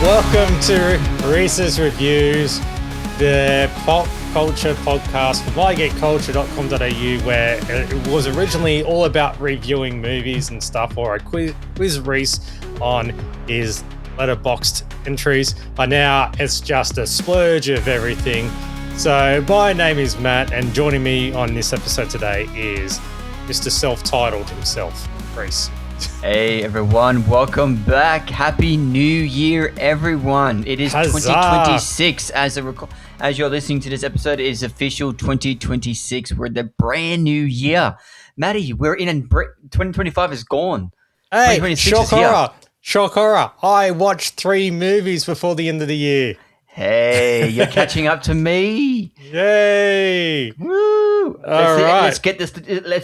Welcome to Reese's Reviews, the pop culture podcast from mygetculture.com.au, where it was originally all about reviewing movies and stuff, or I quiz Reece on his Letterboxd entries. But now it's just a splurge of everything. So my name is Matt, and joining me on this episode today is Mr. Self-Titled himself, Reece. Hey everyone, welcome back. Happy New Year, everyone. It is Huzzah. 2026 as you're listening to this episode. It is official 2026. We're in the brand new year. Maddie, 2025 is gone. Hey, shock horror. I watched 3 movies before the end of the year. Hey, you're catching up to me. Yay. Woo. Let's keep this trend going.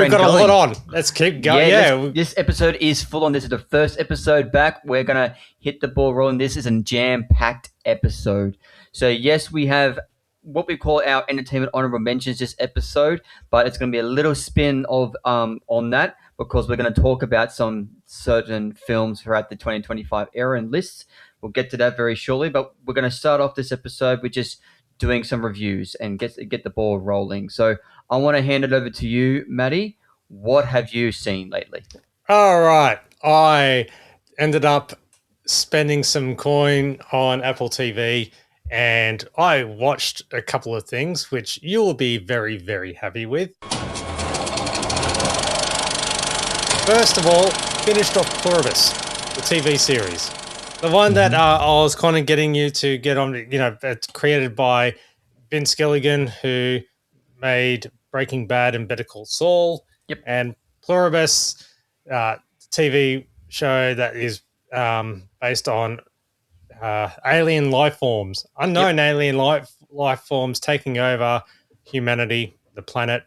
We've got a lot on. Let's keep going. This episode is full on. This is the first episode back. We're going to hit the ball rolling. This is a jam-packed episode. So, yes, we have what we call our Entertainment Honourable Mentions this episode, but it's going to be a little spin of on that because we're going to talk about some certain films throughout the 2025 era and lists. We'll get to that very shortly, but we're going to start off this episode with just doing some reviews and get the ball rolling. So I want to hand it over to you, Maddie. What have you seen lately? All right. I ended up spending some coin on Apple TV, and I watched a couple of things which you will be very, very happy with. First of all, finished off Pluribus, the TV series. The one that I was kind of getting you to get on, it's created by Vince Gilligan, who made Breaking Bad and Better Call Saul. Yep. And Pluribus, TV show that is based on alien life forms, unknown alien life forms taking over humanity, the planet,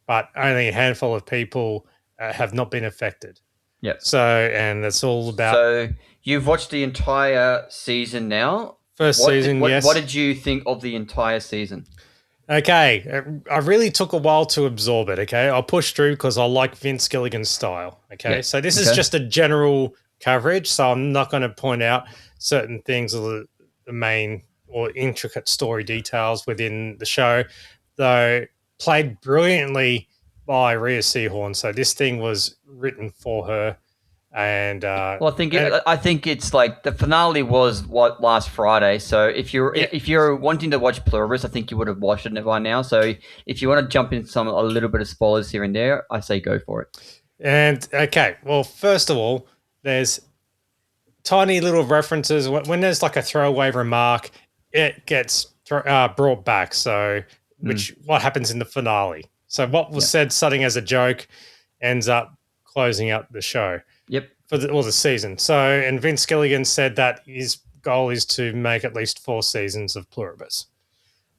but only a handful of people have not been affected. Yep. So, and it's all about... So you've watched the entire season now. First season, yes. What did you think of the entire season? Okay, I really took a while to absorb it, okay? I'll push through because I like Vince Gilligan's style, okay? Yeah. So this is just a general coverage, so I'm not going to point out certain things or the main or intricate story details within the show, though played brilliantly by Reece. So this thing was written for her. And well, I think it's like the finale was last Friday. So if you're wanting to watch Pluribus, I think you would have watched it by now. So if you want to jump in a little bit of spoilers here and there, I say go for it. And okay, well, first of all, there's tiny little references when there's like a throwaway remark, it gets brought back. So what happens in the finale? So what was said starting as a joke ends up closing out the show. Yep. For the season. So, and Vince Gilligan said that his goal is to make at least 4 seasons of Pluribus.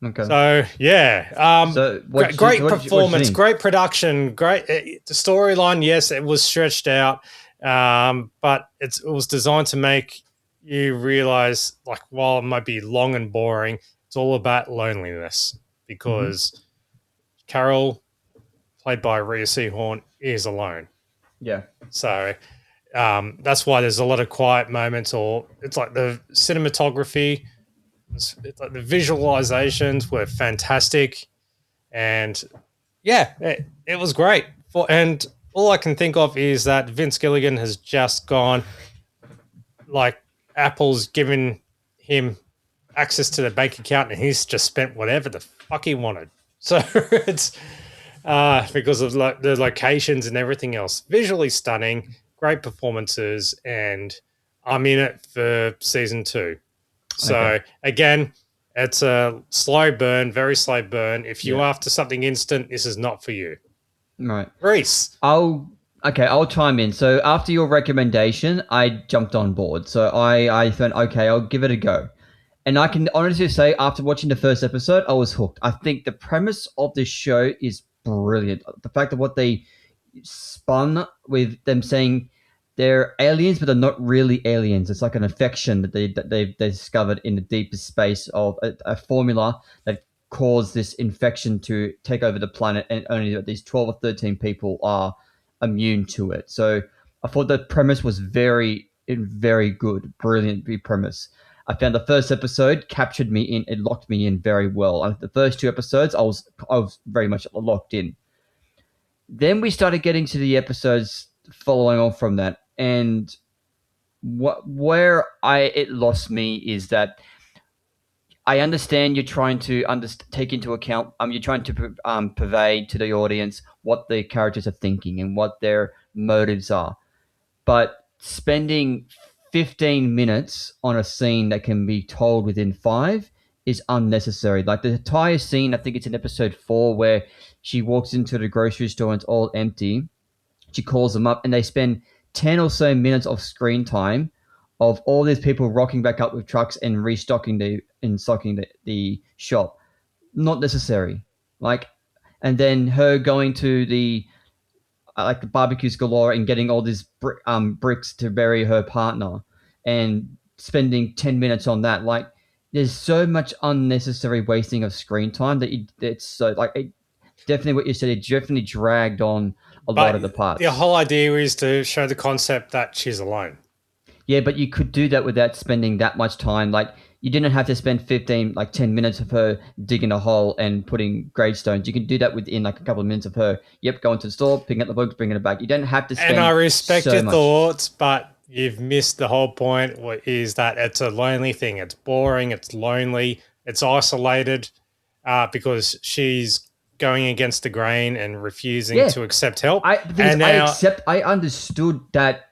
Okay. So, yeah. Great performance, great production, great the storyline. Yes, it was stretched out, but it was designed to make you realize, like, while it might be long and boring, it's all about loneliness because Carol, played by Reece, is alone. Yeah. So that's why there's a lot of quiet moments, or it's like the cinematography, it's like the visualizations were fantastic, and it was great. And all I can think of is that Vince Gilligan has just gone, like, Apple's given him access to the bank account, and he's just spent whatever the fuck he wanted. So it's because of the locations and everything else. Visually stunning, great performances, and I'm in it for season 2. So, again, it's a slow burn, very slow burn. If you're after something instant, this is not for you. Right. Reece. I'll chime in. So after your recommendation, I jumped on board. So I thought, okay, I'll give it a go. And I can honestly say, after watching the first episode, I was hooked. I think the premise of this show is brilliant. The fact of what they spun with them saying they're aliens, but they're not really aliens. It's like an infection that they've discovered in the deepest space of a formula that caused this infection to take over the planet, and only these 12 or 13 people are immune to it. So I thought the premise was very very good, brilliant premise. I found the first episode captured me in, it locked me in very well. The first two episodes, I was very much locked in. Then we started getting to the episodes following on from that, and where I it lost me is that I understand you're trying to take into account. You're trying to pervade to the audience what the characters are thinking and what their motives are. But spending 15 minutes on a scene that can be told within five is unnecessary. Like the entire scene, I think it's in episode 4 where she walks into the grocery store and it's all empty. She calls them up and they spend 10 or so minutes of screen time of all these people rocking back up with trucks and restocking the shop. Not necessary. Like, and then her going to the like the barbecues galore and getting all these bricks to bury her partner and spending 10 minutes on that. Like, there's so much unnecessary wasting of screen time that it's so like definitely what you said. It definitely dragged on a lot But of the the parts. whole idea is to show the concept that she's alone. Yeah, but you could do that without spending that much time. Like, you didn't have to spend 15, like 10 minutes of her digging a hole and putting gravestones. You can do that within like a couple of minutes of her, yep, going to the store, picking up the books, bringing it back. You don't have to And I spend respect your so much. thoughts, but you've missed the whole point. What is that? It's a lonely thing. It's boring. It's lonely. It's isolated because she's going against the grain and refusing Yeah, to accept help. the thing is, And now, I understood that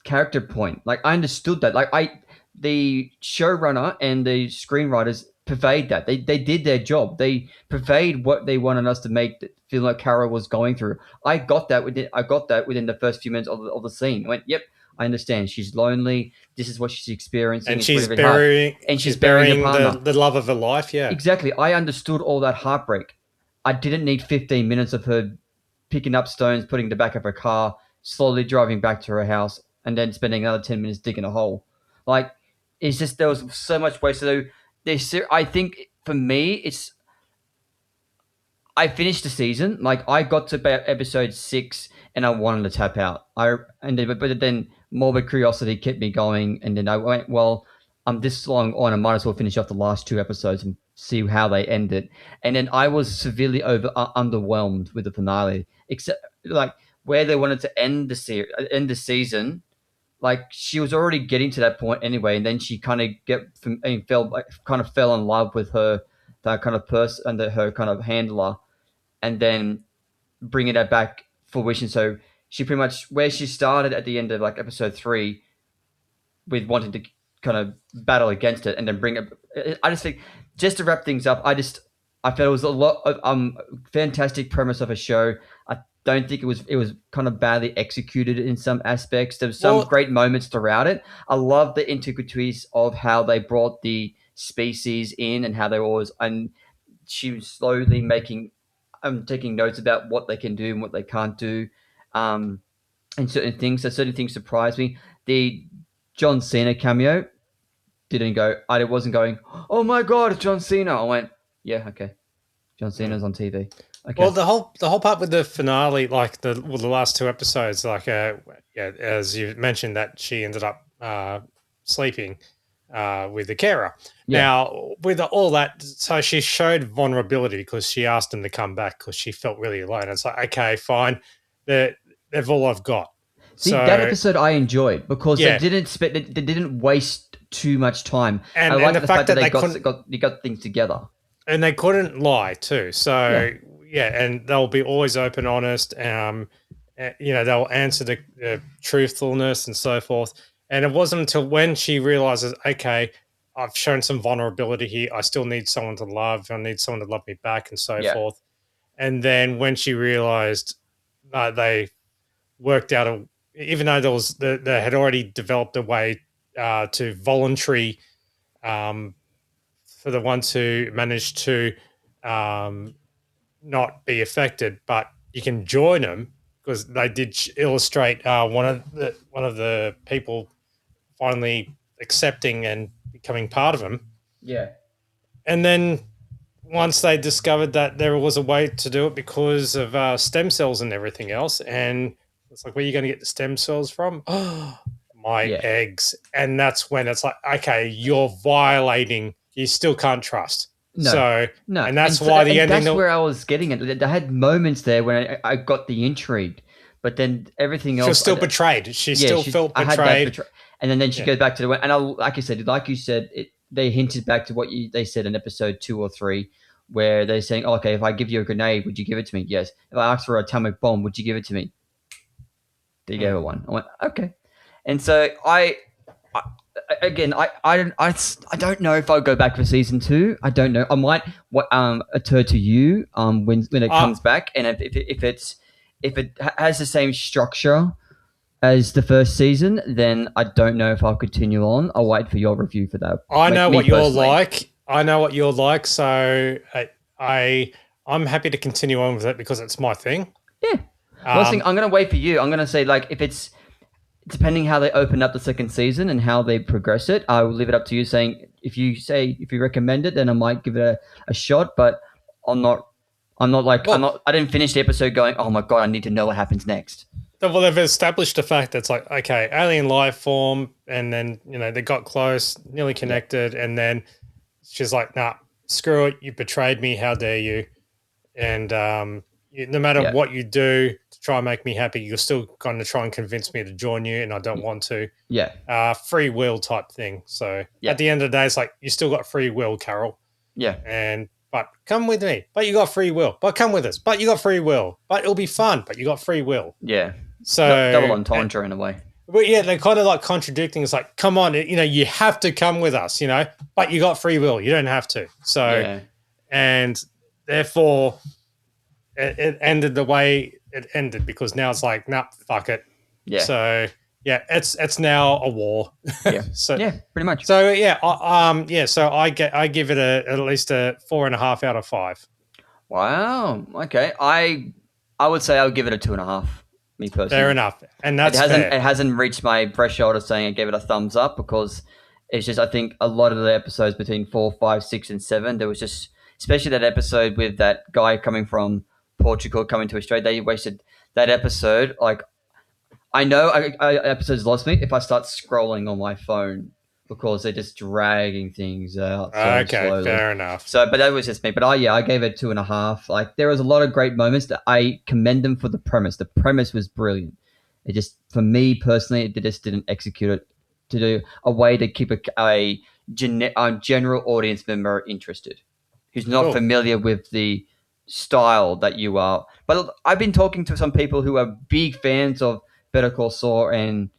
character point. Like, I understood that. Like, the showrunner and the screenwriters pervade that. They did their job. They pervade what they wanted us to make feel like Carol was going through. I got that within the first few minutes of the scene. I went, yep, I understand. She's lonely. This is what she's experiencing. and It's really, really hard. And she's she's burying her burying partner. the love of her life. Yeah. Exactly. I understood all that heartbreak. I didn't need 15 minutes of her picking up stones, putting in the back of her car, slowly driving back to her house, and then spending another 10 minutes digging a hole. Like, it's just, there was so much waste. So, I think for me, I finished the season. Like, I got to about episode 6 and I wanted to tap out. But then morbid curiosity kept me going, and then I went, well, I'm this long on, I might as well finish off the last 2 episodes and see how they end it. And then I was severely underwhelmed with the finale, except like where they wanted to end the season. Like, she was already getting to that point anyway, and then she kind of fell in love with her, that kind of person, and her kind of handler, and then bringing that back for fruition. So she pretty much, where she started at the end of like episode 3 with wanting to kind of battle against it and then bring it. I just think, just to wrap things up, I felt it was a lot of fantastic premise of a show. I don't think it was kind of badly executed in some aspects. There was some Well, great moments throughout it. I love the intricacies of how they brought the species in and how they were always, and she was slowly making taking notes about what they can do and what they can't do, um, and certain things. So certain things surprised me. The John Cena cameo didn't go. I wasn't going, oh my god, it's John Cena. I went, yeah, okay, John Cena's on TV. well, Okay, the whole part with the finale, like the last 2 episodes, like yeah, as you mentioned, that she ended up sleeping with the carer. yeah, Now, with all that, so she showed vulnerability because she asked him to come back because she felt really alone. It's like, okay, fine, they've all I've got. see, that So episode I enjoyed because yeah, they didn't waste too much time. I and like the the fact fact that that they they couldn't got things together. and they couldn't lie too. Yeah, So yeah, and they'll be always open, honest. You know, they'll answer the truthfulness and so forth. And it wasn't until when she realizes, okay, I've shown some vulnerability here. I still need someone to love. I need someone to love me back, and so yeah, forth. And then when she realized they worked out even though they had already developed a way to voluntary um, for the ones who managed to um, not be affected, but you can join them because they did illustrate one of the people finally accepting and becoming part of them. yeah. And then once they discovered that there was a way to do it because of stem cells and everything else, and it's like, where are you going to get the stem cells from? Oh, my Yeah. eggs. And that's when it's like, okay, you're violating, you still can't trust. No. So, No. and that's why the and ending, that's where I was getting it. I had moments there when I got the intrigue, but then everything she was else. still betrayed. She Yeah, still felt I had that betrayed. and then she Yeah. goes back to the and like you said, they hinted back to what they said in episode 2 or 3, where they're saying, oh, okay, if I give you a grenade, would you give it to me? Yes. If I asked for an atomic bomb, would you give it to me? They gave her one. I went, okay. And so I again, I don't know if I'll go back for season 2. I don't know. I might adhere to you when it Uh, comes back, and if it has the same structure as the first season, then I don't know if I'll continue on. I'll wait for your review for that. I know Me what you're personally. like. I know what you're like. So I'm happy to continue on with it because it's my thing. Yeah. Well, I'm going to wait for you. I'm going to say, like, if it's depending how they open up the second season and how they progress it, I will leave it up to you. Saying if you recommend it, then I might give it a shot. But I'm not. I'm not like I'm Well, not. I didn't finish the episode going, oh my god, I need to know what happens next. well, they've established the fact that it's like, okay, alien life form, and then they got close, nearly Yeah. connected, and then she's like, nah, screw it, you betrayed me, how dare you? And no matter Yeah. what you do to try and make me happy, you're still going to try and convince me to join you, and I don't want to. Yeah. Free will type thing. So Yeah. at the end of the day, it's like you still got free will, Carol. Yeah. And but come with me. But you got free will. But come with us. But you got free will. But it'll be fun. But you got free will. Yeah. So Double entendre in a way. well, yeah, they're kind of like contradicting. It's like, come on, you have to come with us, but you got free will. You don't have to. So, Yeah. and therefore, it ended the way it ended because now it's like, nah, fuck it. Yeah. So, yeah, it's now a war. Yeah. So, yeah, pretty much. So yeah, so I give it at least a 4.5 out of 5. Wow. Okay. I would say I'll give it a 2.5. Me personally. Fair enough, and that's fair. It hasn't reached my threshold of saying I gave it a thumbs up because it's just I think a lot of the episodes between 4, 5, 6, and 7 there was just especially that episode with that guy coming from Portugal coming to Australia. They wasted that episode. Like I know episodes lost me if I start scrolling on my phone because they're just dragging things out so Okay, slowly. fair enough. So, but that was just me. But I gave it 2.5. Like there was a lot of great moments that I commend them for the premise. The premise was brilliant. It just, for me personally, it just didn't execute it to do a way to keep a general audience member interested, who's not Cool. familiar with the style that you are. But I've been talking to some people who are big fans of Better Call Saul and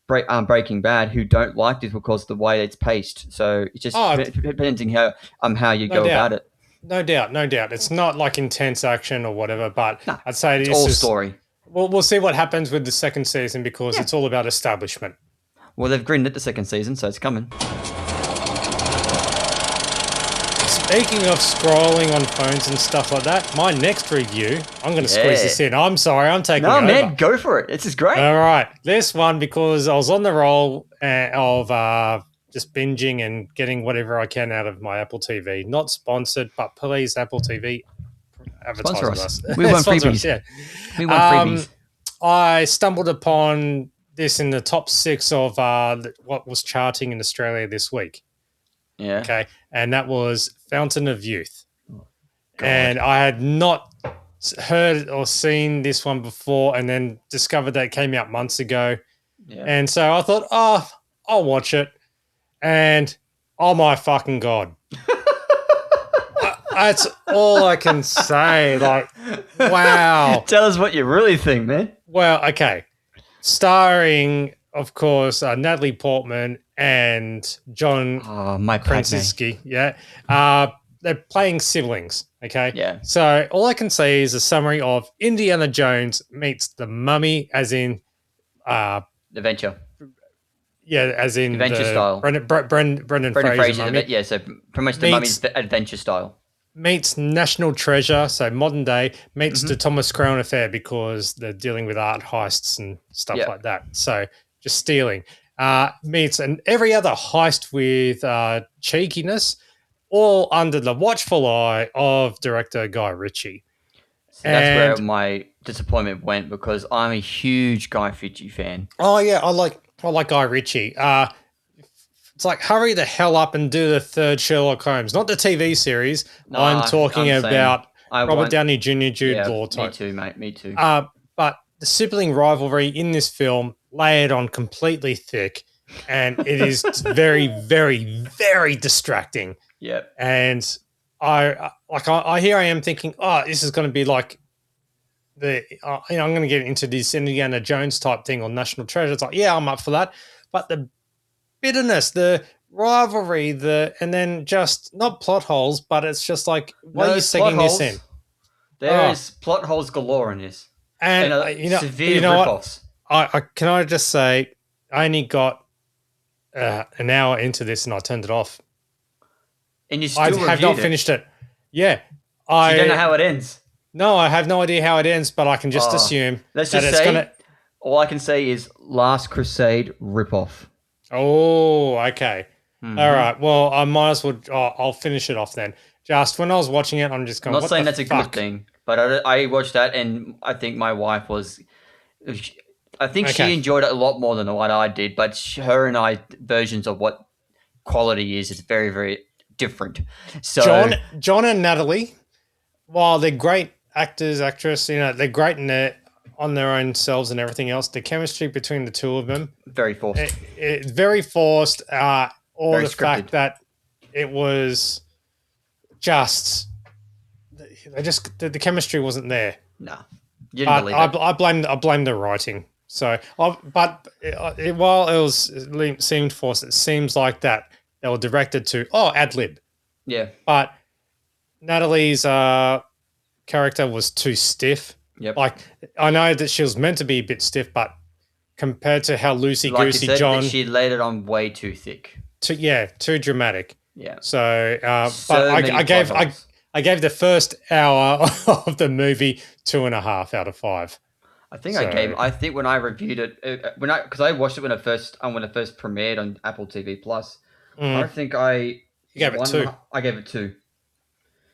Breaking Bad who don't like this because of the way it's paced. So it's just depending how you go about it. No doubt. It's not like intense action or whatever, but I'd say it's all story. We'll see what happens with the second season because it's all about establishment. Well, they've greenlit the second season, so it's coming. Speaking of scrolling on phones and stuff like that, my next review, I'm going to squeeze this in. I'm sorry, I'm taking it over. No, man, go for it. This is great. All right. This one, because I was on the roll of just binging and getting whatever I can out of my Apple TV. Not sponsored, but please, Apple TV, advertise with us. We want freebies. Yeah. We want freebies. I stumbled upon this in the top 6 of what was charting in Australia this week. Yeah. Okay. And that was Fountain of Youth. God. And I had not heard or seen this one before and then discovered that it came out months ago. Yeah. And so I thought, I'll watch it. And oh my fucking God. That's all I can say. Like, wow. Tell us what you really think, man. Well, okay. Starring, of course, Natalie Portman and John Krasinski. Yeah. They're playing siblings. Okay. Yeah. So all I can say is a summary of Indiana Jones meets The Mummy, as in Adventure. Yeah, as in adventure style. Brendan Fraser. Mummy. Yeah, so pretty much the Mummy's adventure style. Meets National Treasure, so modern day, meets the Thomas Crown Affair because they're dealing with art heists and stuff like that. So just stealing. Meets every other heist with cheekiness, all under the watchful eye of director Guy Ritchie. So that's where my disappointment went because I'm a huge Guy Ritchie fan. Oh yeah, I like or like Guy Ritchie. It's like hurry the hell up and do the third Sherlock Holmes, not the TV series. I'm Nah, talking I'm saying about I Robert want. Downey Jr., Jude Yeah, Law me type. too, mate. Me too. But the sibling rivalry in this film layered on completely thick, and it is very, very, very distracting. Yep. And I here I am thinking, oh, this is going to be like I'm going to get into this Indiana Jones type thing or National Treasure. It's like, yeah, I'm up for that. But the bitterness, the rivalry, and then just not plot holes, but it's just like, why are you No plot segging this in? holes. There Oh, is plot holes galore in this, and and you severe know what? rip-offs. I can I just say, I only got an hour into this and I turned it off. And you I still have not reviewed it, finished it. Yeah, so you don't know I how it ends. no, I have no idea how it ends, but I can just Oh, assume let's that just it's say, gonna. all I can say is Last Crusade rip-off. Oh, okay. All Mm-hmm. right. Well, I might as well. I'll finish it off then. Just when I was watching it, I'm just I'm going, not "What saying the that's a good fuck?" thing, but I watched that, and I think my wife was. I think she Okay, enjoyed it a lot more than what I did, but her and I versions of what quality is very, very different. So John and Natalie, while they're great actors, actress, they're great in on their own selves and everything else. The chemistry between the two of them, very forced, it's very forced. Or very the scripted. fact that it was just the chemistry wasn't there. No, you didn't But believe it. I blame the writing. So, while it seemed forced, it seems like that they were directed to ad lib. Yeah. But Natalie's character was too stiff. Yep. Like I know that she was meant to be a bit stiff, but compared to how loosey Like you goosey said, that John, she laid it on way too thick. too dramatic. Yeah. So, but So many plot holes. I gave the first hour of the movie 2.5 out of 5. I think So, I think when I reviewed it, because I watched it when it first premiered on Apple TV Plus. I think you gave it 2. I gave it 2.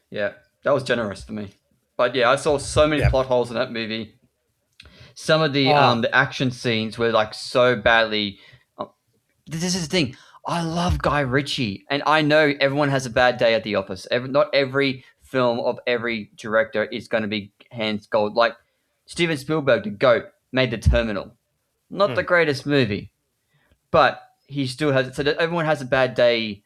Yeah, that was generous for me. But yeah, I saw so many Yeah. plot holes in that movie. Some of Oh, the action scenes were like so badly. This is the thing. I love Guy Ritchie, and I know everyone has a bad day at the office. Not every film of every director is going to be hands gold. Like Steven Spielberg, the GOAT, made The Terminal. Not the greatest movie, but he still has. So that everyone has a bad day.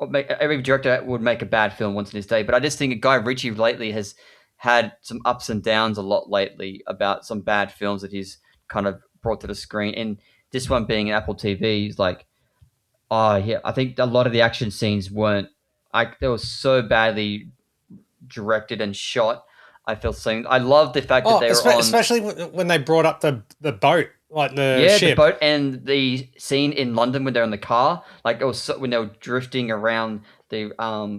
Every director would make a bad film once in his day, but I just think Guy Ritchie lately has had some ups and downs a lot lately about some bad films that he's kind of brought to the screen. And this one being an Apple TV is like, oh yeah, I think a lot of the action scenes weren't. They were so badly directed and shot. I feel so. I love the fact that they were on. especially when they brought up the boat, like the Yeah, the ship. boat and the scene in London when they're in the car, like it was when they were drifting around the Yeah,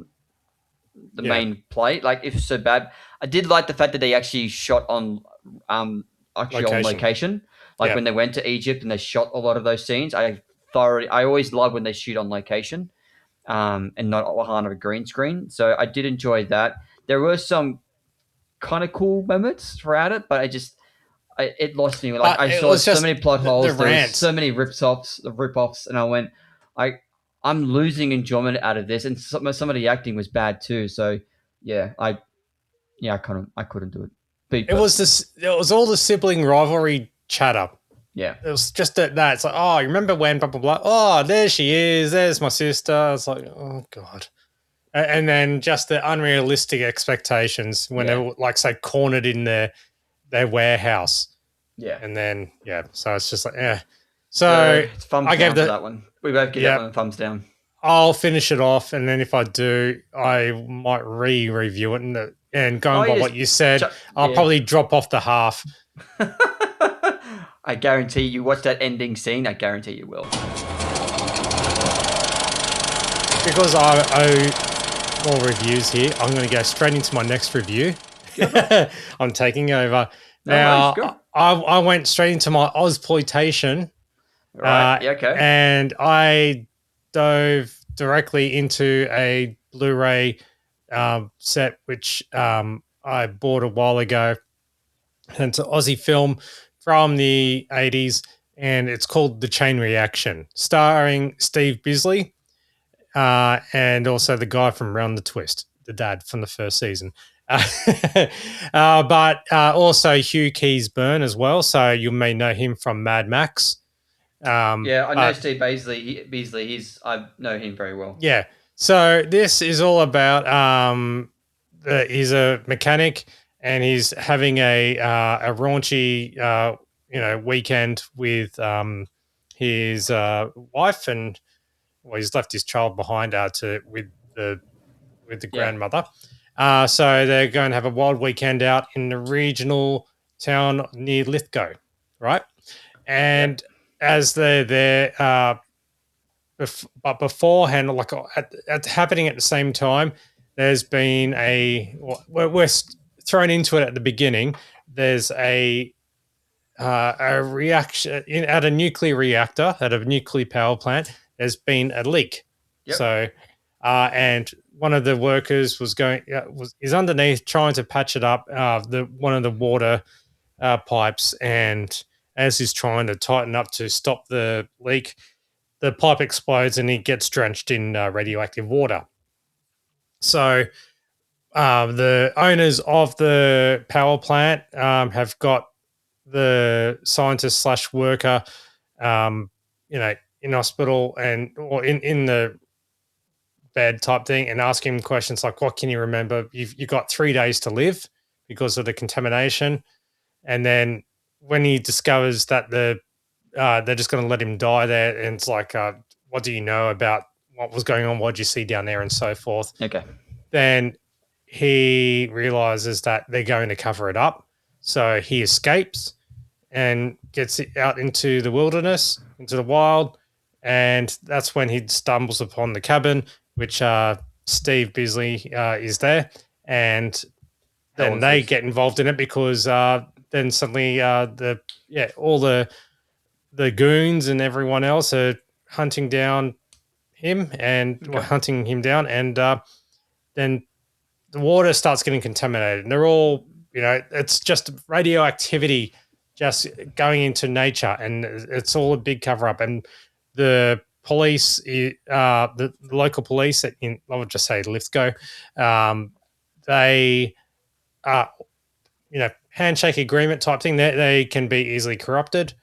main plate. Like it's so bad. I did like the fact that they actually shot on actually on location. location. Like Yeah. when they went to Egypt and they shot a lot of those scenes. I always love when they shoot on location, and not behind a green screen. So I did enjoy that. There were some kind of cool moments throughout it, but it lost me. Like But I it saw was so just many plot the holes. There was rant. so many rip offs, and I went, I I'm losing enjoyment out of this. And some of the acting was bad too. So yeah, I couldn't do it. It was this. It was all the sibling rivalry chatter. Yeah, It was just that. It's like, oh, you remember when blah blah blah. Oh, there she is. There's my sister. It's like, oh god. And then just the unrealistic expectations when they yeah, were like say cornered in their warehouse. yeah. And then so it's just like So So it's thumbs I gave down for that one. We both give that yeah, one a thumbs down. I'll finish it off, and then if I do, I might re-review it and Oh, going by you what just you said, I'll yeah. probably drop off the half I guarantee you watch that ending scene. I guarantee you will. because I owe more reviews here. I'm going to go straight into my next review. I'm taking over No worries, now. go. I went straight into my Ozploitation. All right. Yeah. Okay. And I dove directly into a Blu-ray set, which I bought a while ago. And it's an Aussie film from the 80s. and it's called The Chain Reaction, starring Steve Bisley and also the guy from Round the Twist, the dad from the first season. But also Hugh Keys-Byrne as well, so you may know him from Mad Max. Yeah, I know But Steve Beasley. I know him very well. yeah, so this is all about he's a mechanic and he's having a raunchy weekend with his wife, and well, he's left his child behind to with the Yeah. grandmother. So they're going to have a wild weekend out in the regional town near Lithgow, right? Yep. And as they're there, but beforehand, like at happening at the same time, there's been we're thrown into it at the beginning. There's a reaction at a nuclear reactor at a nuclear power plant. There's been a leak, Yep. so and one of the workers is underneath trying to patch it up. The one of the water pipes, and as he's trying to tighten up to stop the leak, the pipe explodes and he gets drenched in radioactive water. So the owners of the power plant have got the scientist slash worker, um, in hospital or in the bed type thing, and ask him questions like, "What can you remember? You've got 3 days to live because of the contamination." And then when he discovers that they're just going to let him die there, and it's like, "What do you know about what was going on? What did you see down there?" and so forth. Okay. Then he realizes that they're going to cover it up, so he escapes and gets out into the wilderness, into the wild, and that's when he stumbles upon the cabin, which Steve Bisley is there, and How then old's they this? get involved in it because then suddenly all the goons and everyone else are hunting down him Okay. hunting him down, and then the water starts getting contaminated, and they're all, it's just radioactivity just going into nature, and it's all a big cover up. And the police, the local police I would just say Lithgow, they handshake agreement type thing. They can be easily corrupted,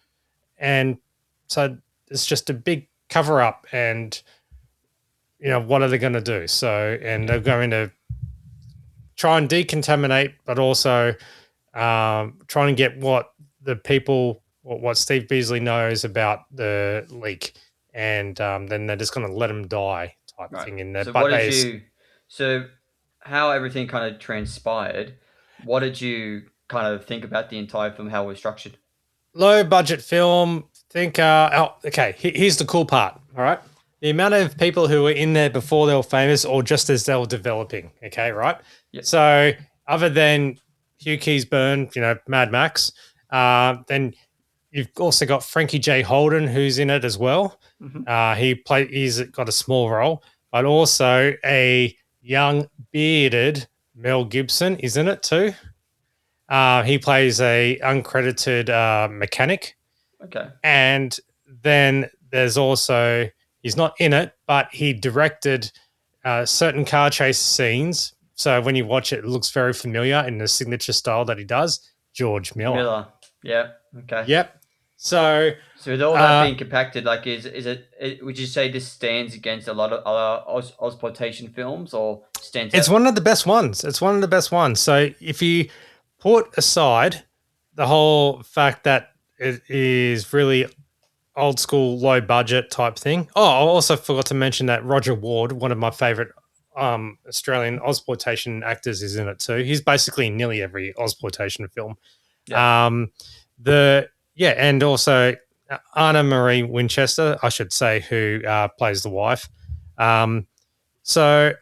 and so it's just a big cover up. And what are they going to do? So, and they're going to try and decontaminate, but also trying to get what Steve Beasley knows about the leak, and then they're just going to let him die type Right. thing in there. So But what did you? So how everything kind of transpired? What did you kind of think about the entire film? How it was structured? low budget film. Think, okay, here's the cool part. All right. The amount of people who were in there before they were famous or just as they were developing. Okay. Right. Yep. So, other than Hugh Keys-Byrne, Mad Max, then you've also got Frankie J. Holden, who's in it as well. Mm-hmm. He's got a small role, but also a young bearded Mel Gibson is in it too. He plays a uncredited mechanic, Okay. and then there's also, he's not in it, but he directed certain car chase scenes. So when you watch it, it looks very familiar in the signature style that he does. George Miller. Miller. Yeah. Okay. Yep. So So with all that being compacted, like, would you say this stands against a lot of other Ozploitation films, or stands it's out? one of the best ones. It's one of the best ones. So if you put aside the whole fact that it is really old school, low budget type thing. Oh, I also forgot to mention that Roger Ward, one of my favorite Australian Ozploitation actors, is in it too. He's basically in nearly every Ozploitation film. Yeah. And also Anna Marie Winchester, I should say, who plays the wife. So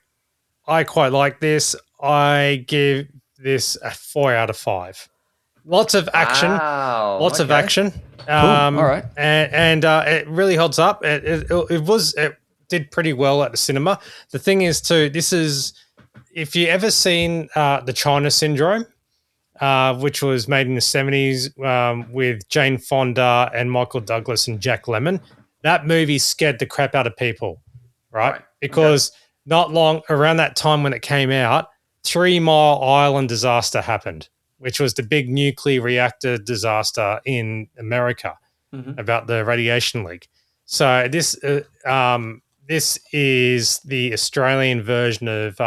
I quite like this. I give this a 4 out of 5. Lots of action, Wow. lots of Okay. action. Cool. All right. And it really holds up. It did pretty well at the cinema. The thing is, too, this is, if you ever seen the China Syndrome, which was made in the 70s with Jane Fonda and Michael Douglas and Jack Lemmon. That movie scared the crap out of people, right? Right. Because not long around that time when it came out, 3 Mile Island disaster happened, which was the big nuclear reactor disaster in America about the radiation leak. So this is the Australian version of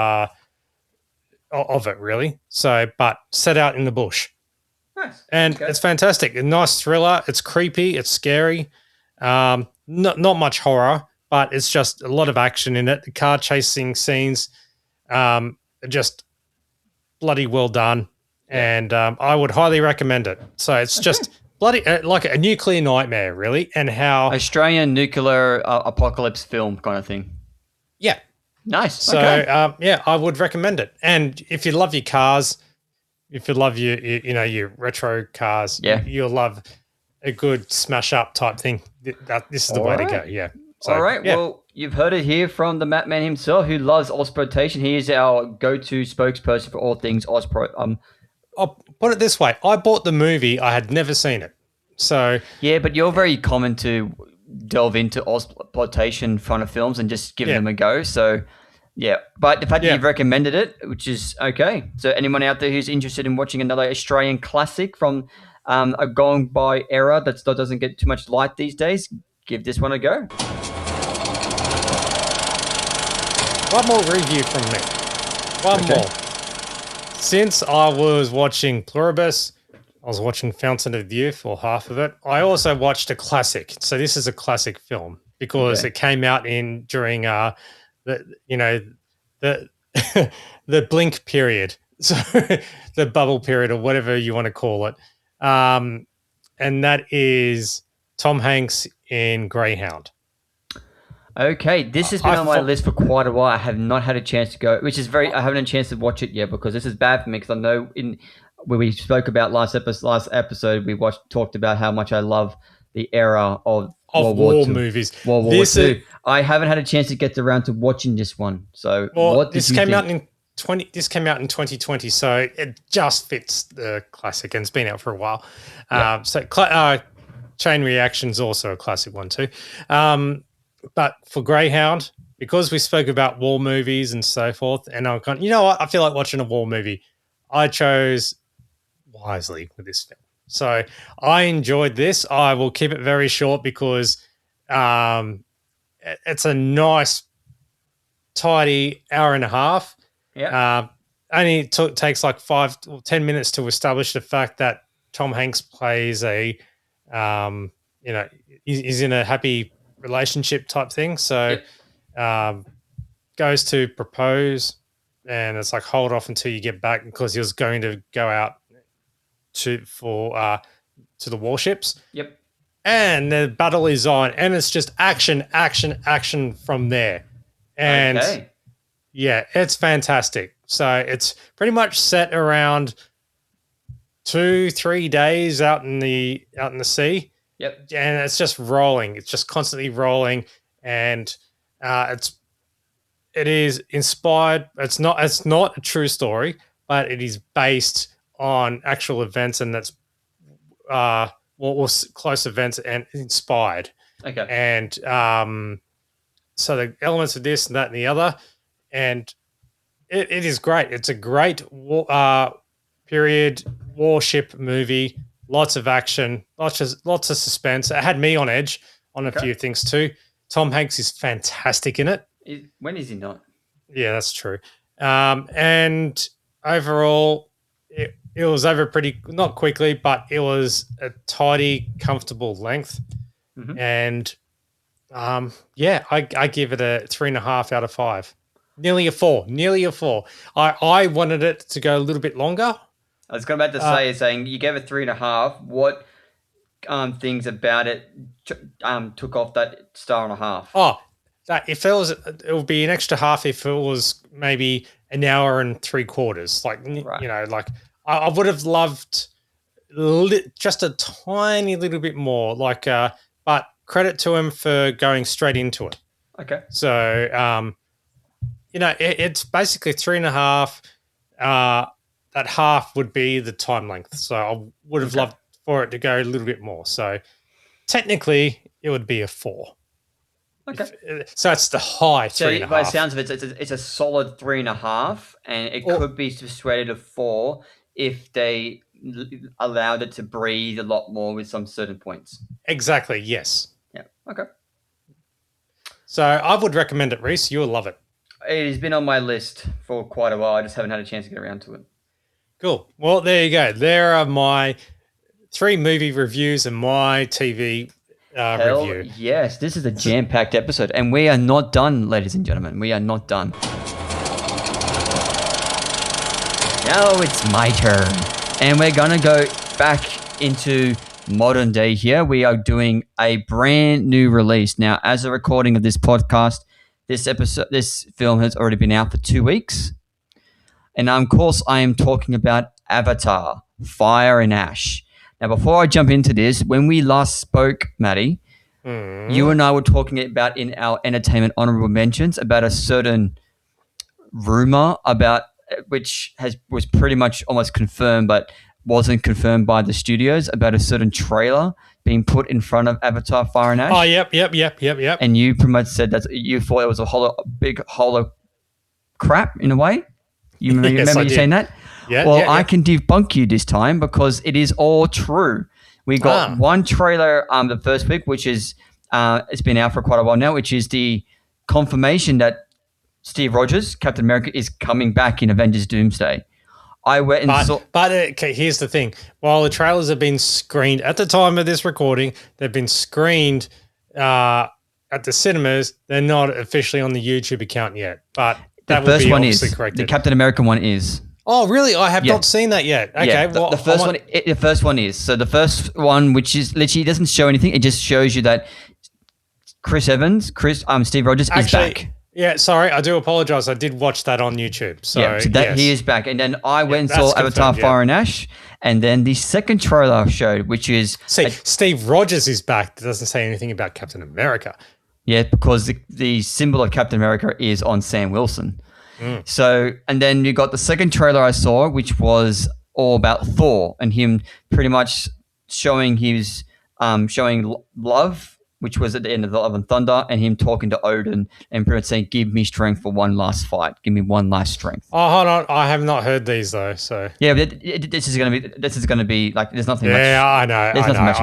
it, really. So, but set out in the bush. Nice. And it's fantastic. A nice thriller. It's creepy. It's scary. Not much horror, but it's just a lot of action in it. The car chasing scenes, are just bloody well done. And I would highly recommend it. So it's just bloody like a nuclear nightmare, really. And how Australian nuclear apocalypse film kind of thing. Yeah. Nice. So I would recommend it. And if you love your cars, if you love your retro cars, you'll love a good smash up type thing. This is the way to go. Yeah. So, all right. Well, you've heard it here from the Map Man himself, who loves Ozploitation. He is our go-to spokesperson for all things Ozpro. I'll put it this way: I bought the movie. I had never seen it. So yeah, but you're very common to delve into Ozploitation kind of films and just give them a go. So. Yeah, but the fact that you've recommended it, which is okay. So anyone out there who's interested in watching another Australian classic from a gone by era that still doesn't get too much light these days, give this one a go. One more review from me. One more. Since I was watching Pluribus, I was watching Fountain of Youth, or half of it. I also watched a classic. So this is a classic film because it came out during the blink period, so the bubble period, or whatever you want to call it, and that is Tom Hanks in Greyhound. Okay, this has been on my list for quite a while. I have not had a chance to go, I haven't had a chance to watch it yet because this is bad for me. Because I know when we spoke about last episode, we talked about how much I love the era of war movies. World War II. I haven't had a chance to get around to watching this one. So, this came out in 2020, so it just fits the classic, and it's been out for a while. Chain Reaction's also a classic one too. But for Greyhound, because we spoke about war movies and so forth, and I'm kind, I feel like watching a war movie. I chose wisely with this film. So I enjoyed this. I will keep it very short because it's a nice, tidy hour and a half. Yeah. Only takes like 5 or 10 minutes to establish the fact that Tom Hanks plays he's in a happy relationship type thing. So goes to propose, and it's like, hold off until you get back, because he was going to go out to the warships. Yep. And the battle is on, and it's just action from there. And it's fantastic. So it's pretty much set around 2-3 days out in the sea. Yep. And it's just rolling. It's just constantly rolling, and it is inspired. It's not a true story, but it is based on actual events, and that's close events and inspired. Okay. And so the elements of this and that and the other, and it is great. It's a great period warship movie. Lots of action, lots of suspense. It had me on edge on a few things too. Tom Hanks is fantastic in it. When is he not? Yeah, that's true. And overall, it was over not quickly, but it was a tidy, comfortable length. Mm-hmm. And I give it a 3.5 out of 5. Nearly a 4. I wanted it to go a little bit longer. I was about to say, saying you gave it 3.5. What things about it took off that 1.5 stars? Oh, that if it would be an extra half if it was maybe an hour and 3/4. Like I would have loved just a tiny little bit more. But credit to him for going straight into it. Okay. So it's basically 3.5. that half would be the time length. So I would have loved for it to go a little bit more. So technically, it would be a 4. Okay. So that's the high So 3.5. by the sounds of it, it's a solid 3.5, and it could be persuaded to 4 if they allowed it to breathe a lot more with some certain points. Exactly. Yes. Yeah. Okay. So I would recommend it, Reece. You'll love it. It has been on my list for quite a while. I just haven't had a chance to get around to it. Cool. Well, there you go. There are my 3 movie reviews and my TV review. Yes, this is a jam-packed episode, and we are not done, ladies and gentlemen. We are not done. Now it's my turn, and we're gonna go back into modern day here. We are doing a brand new release now. As a recording of this podcast, this film has already been out for 2 weeks, and of course, I am talking about Avatar: Fire and Ash. Now, before I jump into this, when we last spoke, Maddie, you and I were talking about in our Entertainment Honourable Mentions about a certain rumor about which was pretty much almost confirmed, but wasn't confirmed by the studios, about a certain trailer being put in front of Avatar: Fire and Ash. Oh, yep. And you pretty much said that you thought it was a big hollow crap in a way. You remember you saying that? Yeah. Well, I can debunk you this time because it is all true. We got one trailer the first week, which is it's been out for quite a while now, which is the confirmation that Steve Rogers, Captain America, is coming back in Avengers Doomsday. I went and saw... But okay, here's the thing. While the trailers have been screened at the time of this recording, they've been screened at the cinemas. They're not officially on the YouTube account yet. But that the first one obviously is. corrected. The Captain American one is. Oh, really? I have not seen that yet. Okay, yeah, the first one is. So the first one, which is literally doesn't show anything, it just shows you that Steve Rogers is back. Yeah, sorry, I do apologize. I did watch that on YouTube. So that he is back. And then I went and saw Avatar: Fire and Ash, and then the second trailer showed, which is Steve Rogers is back. It doesn't say anything about Captain America. Yeah, because the symbol of Captain America is on Sam Wilson. So, and then you got the second trailer I saw, which was all about Thor and him pretty much showing his showing love, which was at the end of the Love and Thunder, and him talking to Odin and pretty much saying, "Give me strength for one last fight. Give me one last strength." Oh, hold on, I have not heard these though. So yeah, but this is gonna be like there's nothing much. Yeah, I know. There's nothing much.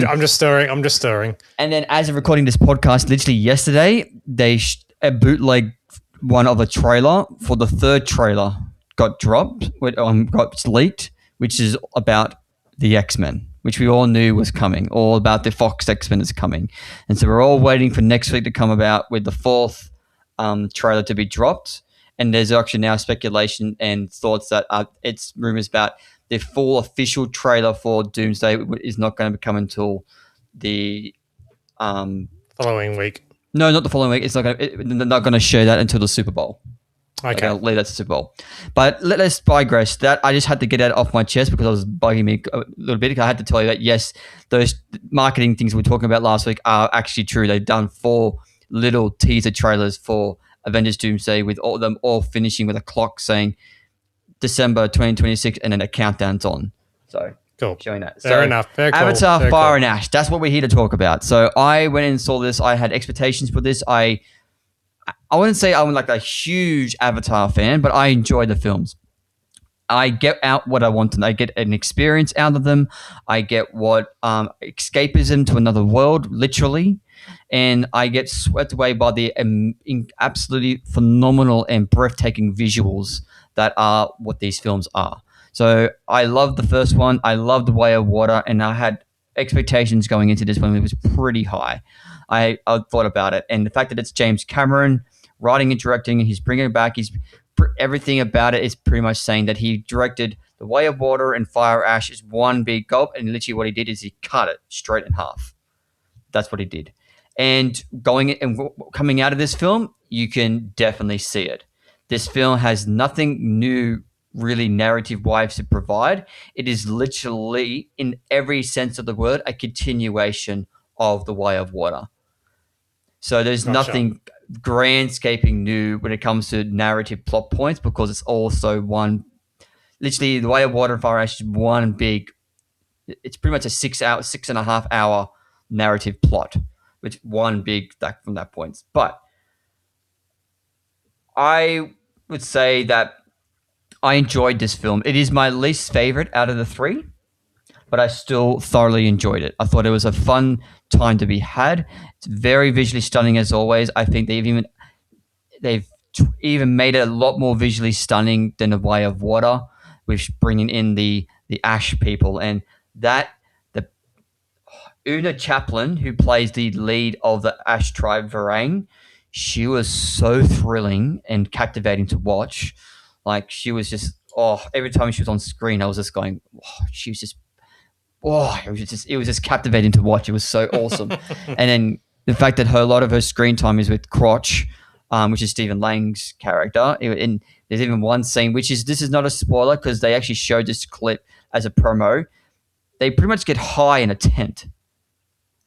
I'm just stirring. And then, as of recording this podcast, literally yesterday, they bootleg one of a trailer for the third trailer got dropped, got leaked, which is about the X-Men, which we all knew was coming, all about the Fox X-Men is coming. And so we're all waiting for next week to come about with the fourth trailer to be dropped. And there's actually now speculation and thoughts that it's rumors about the full official trailer for Doomsday is not going to come until the following week. No, not the following week. They're not going to show that until the Super Bowl. Okay. I'll leave that to Super Bowl. But let's digress. That I just had to get that off my chest because it was bugging me a little bit. I had to tell you that, yes, those marketing things we were talking about last week are actually true. They've done 4 little teaser trailers for Avengers Doomsday with all of them all finishing with a clock saying December 2026 and then a countdown's on. So cool. Showing that. Fair enough. Very cool. Avatar: Fire and Ash. That's what we're here to talk about. So I went and saw this. I had expectations for this. I wouldn't say I'm like a huge Avatar fan, but I enjoy the films. I get out what I want, and I get an experience out of them. I get what escapism to another world, literally, and I get swept away by the absolutely phenomenal and breathtaking visuals that are what these films are. So I love the first one. I love The Way of Water, and I had expectations going into this one. It was pretty high. I thought about it, and the fact that it's James Cameron writing and directing, and he's bringing it back. Everything about it is pretty much saying that he directed The Way of Water and Fire Ash is one big gulp, and literally what he did is he cut it straight in half. That's what he did. And coming out of this film, you can definitely see it. This film has nothing new, really narrative-wise to provide. It is literally, in every sense of the word, a continuation of The Way of Water. So there's nothing grandscaping new when it comes to narrative plot points because it's also one Literally, The Way of Water and Fire and Ash is one big. It's pretty much a 6 hour, 6.5 hour narrative plot, which one big like from that point. But I would say that I enjoyed this film. It is my least favorite out of the three, but I still thoroughly enjoyed it. I thought it was a fun time to be had. It's very visually stunning as always. I think they've even made it a lot more visually stunning than The Way of Water, with bringing in the Ash people and that the Una Chaplin, who plays the lead of the Ash tribe Varang, she was so thrilling and captivating to watch. Like she was just every time she was on screen, I was just going, she was just it was just captivating to watch. It was so awesome. And then the fact that a lot of her screen time is with Crotch, which is Stephen Lang's character. And there's even one scene, this is not a spoiler because they actually showed this clip as a promo. They pretty much get high in a tent.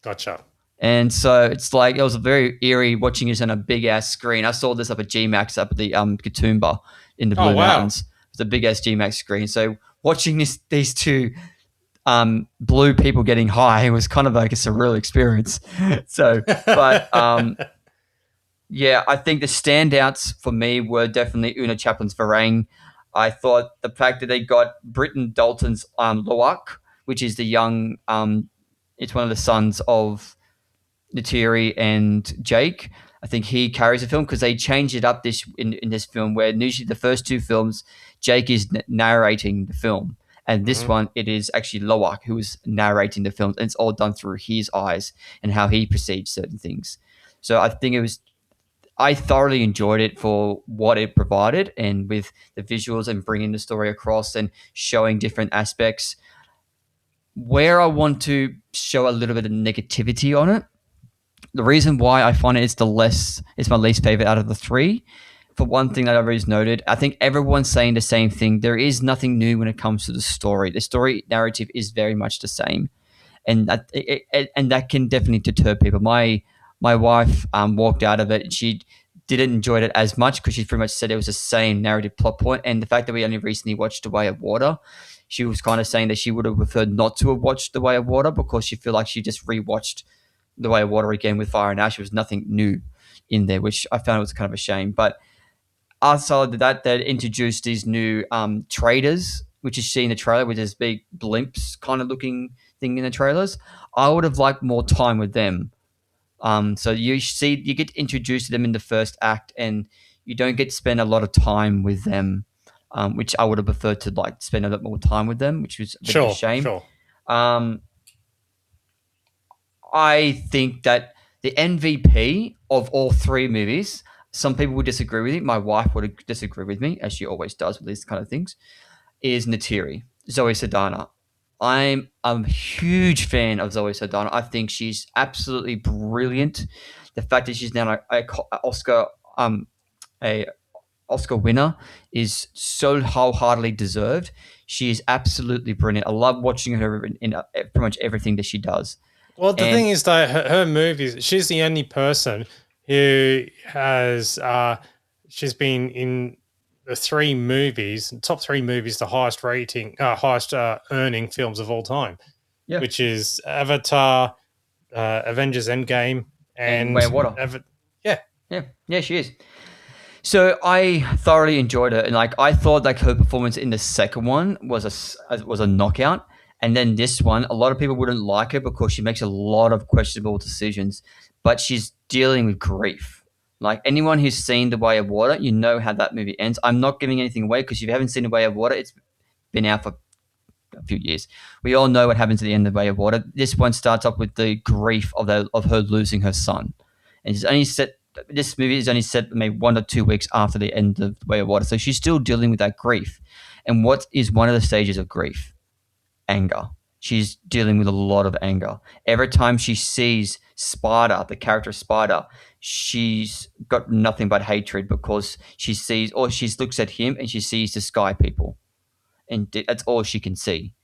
Gotcha. And so it's like it was very eerie watching this on a big ass screen. I saw this up at GMAX up at the Katoomba in the Oh Blue wow. Mountains. It's a big ass GMAX screen. So watching these two blue people getting high was kind of like a surreal experience. So, but yeah, I think the standouts for me were definitely Una Chaplin's Varang. I thought the fact that they got Britton Dalton's Loak, which is the young, it's one of the sons of Natiri and Jake. I think he carries the film because they changed it up in this film where usually the first two films Jake is narrating the film, and this Mhm. one it is actually Loak who is narrating the film, and it's all done through his eyes and how he perceives certain things. So I thoroughly enjoyed it for what it provided, and with the visuals and bringing the story across and showing different aspects. Where I want to show a little bit of negativity on it, the reason why I find it's my least favorite out of the three. For one thing that I've always noted, I think everyone's saying the same thing. There is nothing new when it comes to the story. The story narrative is very much the same, and that can definitely deter people. My wife walked out of it. She didn't enjoy it as much because she pretty much said it was the same narrative plot point, and the fact that we only recently watched The Way of Water, she was kind of saying that she would have preferred not to have watched The Way of Water because she feel like she just rewatched The Way of Water again with Fire and Ash. There was nothing new in there, which I found was kind of a shame. But outside of that, they introduced these new traders, which you see in the trailer with this big blimps kind of looking thing in the trailers. I would have liked more time with them. So you get introduced to them in the first act, and you don't get to spend a lot of time with them, which I would have preferred to like spend a lot more time with them, which was a bit of a Sure, shame. sure. Um, I think that the MVP of all three movies, some people would disagree with me. My wife would disagree with me, as she always does with these kind of things, is Natiri, Zoe Saldana. I'm a huge fan of Zoe Saldana. I think she's absolutely brilliant. The fact that she's now a Oscar winner is so wholeheartedly deserved. She is absolutely brilliant. I love watching her in pretty much everything that she does. Well, the And thing is that her movies, she's the only person who has, she's been in the top three movies, the highest rating, highest earning films of all time, yeah, which is Avatar, Avengers Endgame, and Way and of Water. Yeah. Yeah, yeah, she is. So I thoroughly enjoyed it, and like I thought, like her performance in the second one was a knockout, and then this one, a lot of people wouldn't like her because she makes a lot of questionable decisions, but she's dealing with grief. Like anyone who's seen The Way of Water, you know how that movie ends. I'm not giving anything away because if you haven't seen The Way of Water, it's been out for a few years. We all know what happens at the end of The Way of Water. This one starts off with the grief of her losing her son, and it's only set. This movie is only set maybe 1 or 2 weeks after the end of The Way of Water, so she's still dealing with that grief. And what is one of the stages of grief? Anger. She's dealing with a lot of anger. Every time she sees Spider, the character Spider, she's got nothing but hatred because she looks at him and she sees the sky people, and that's all she can see.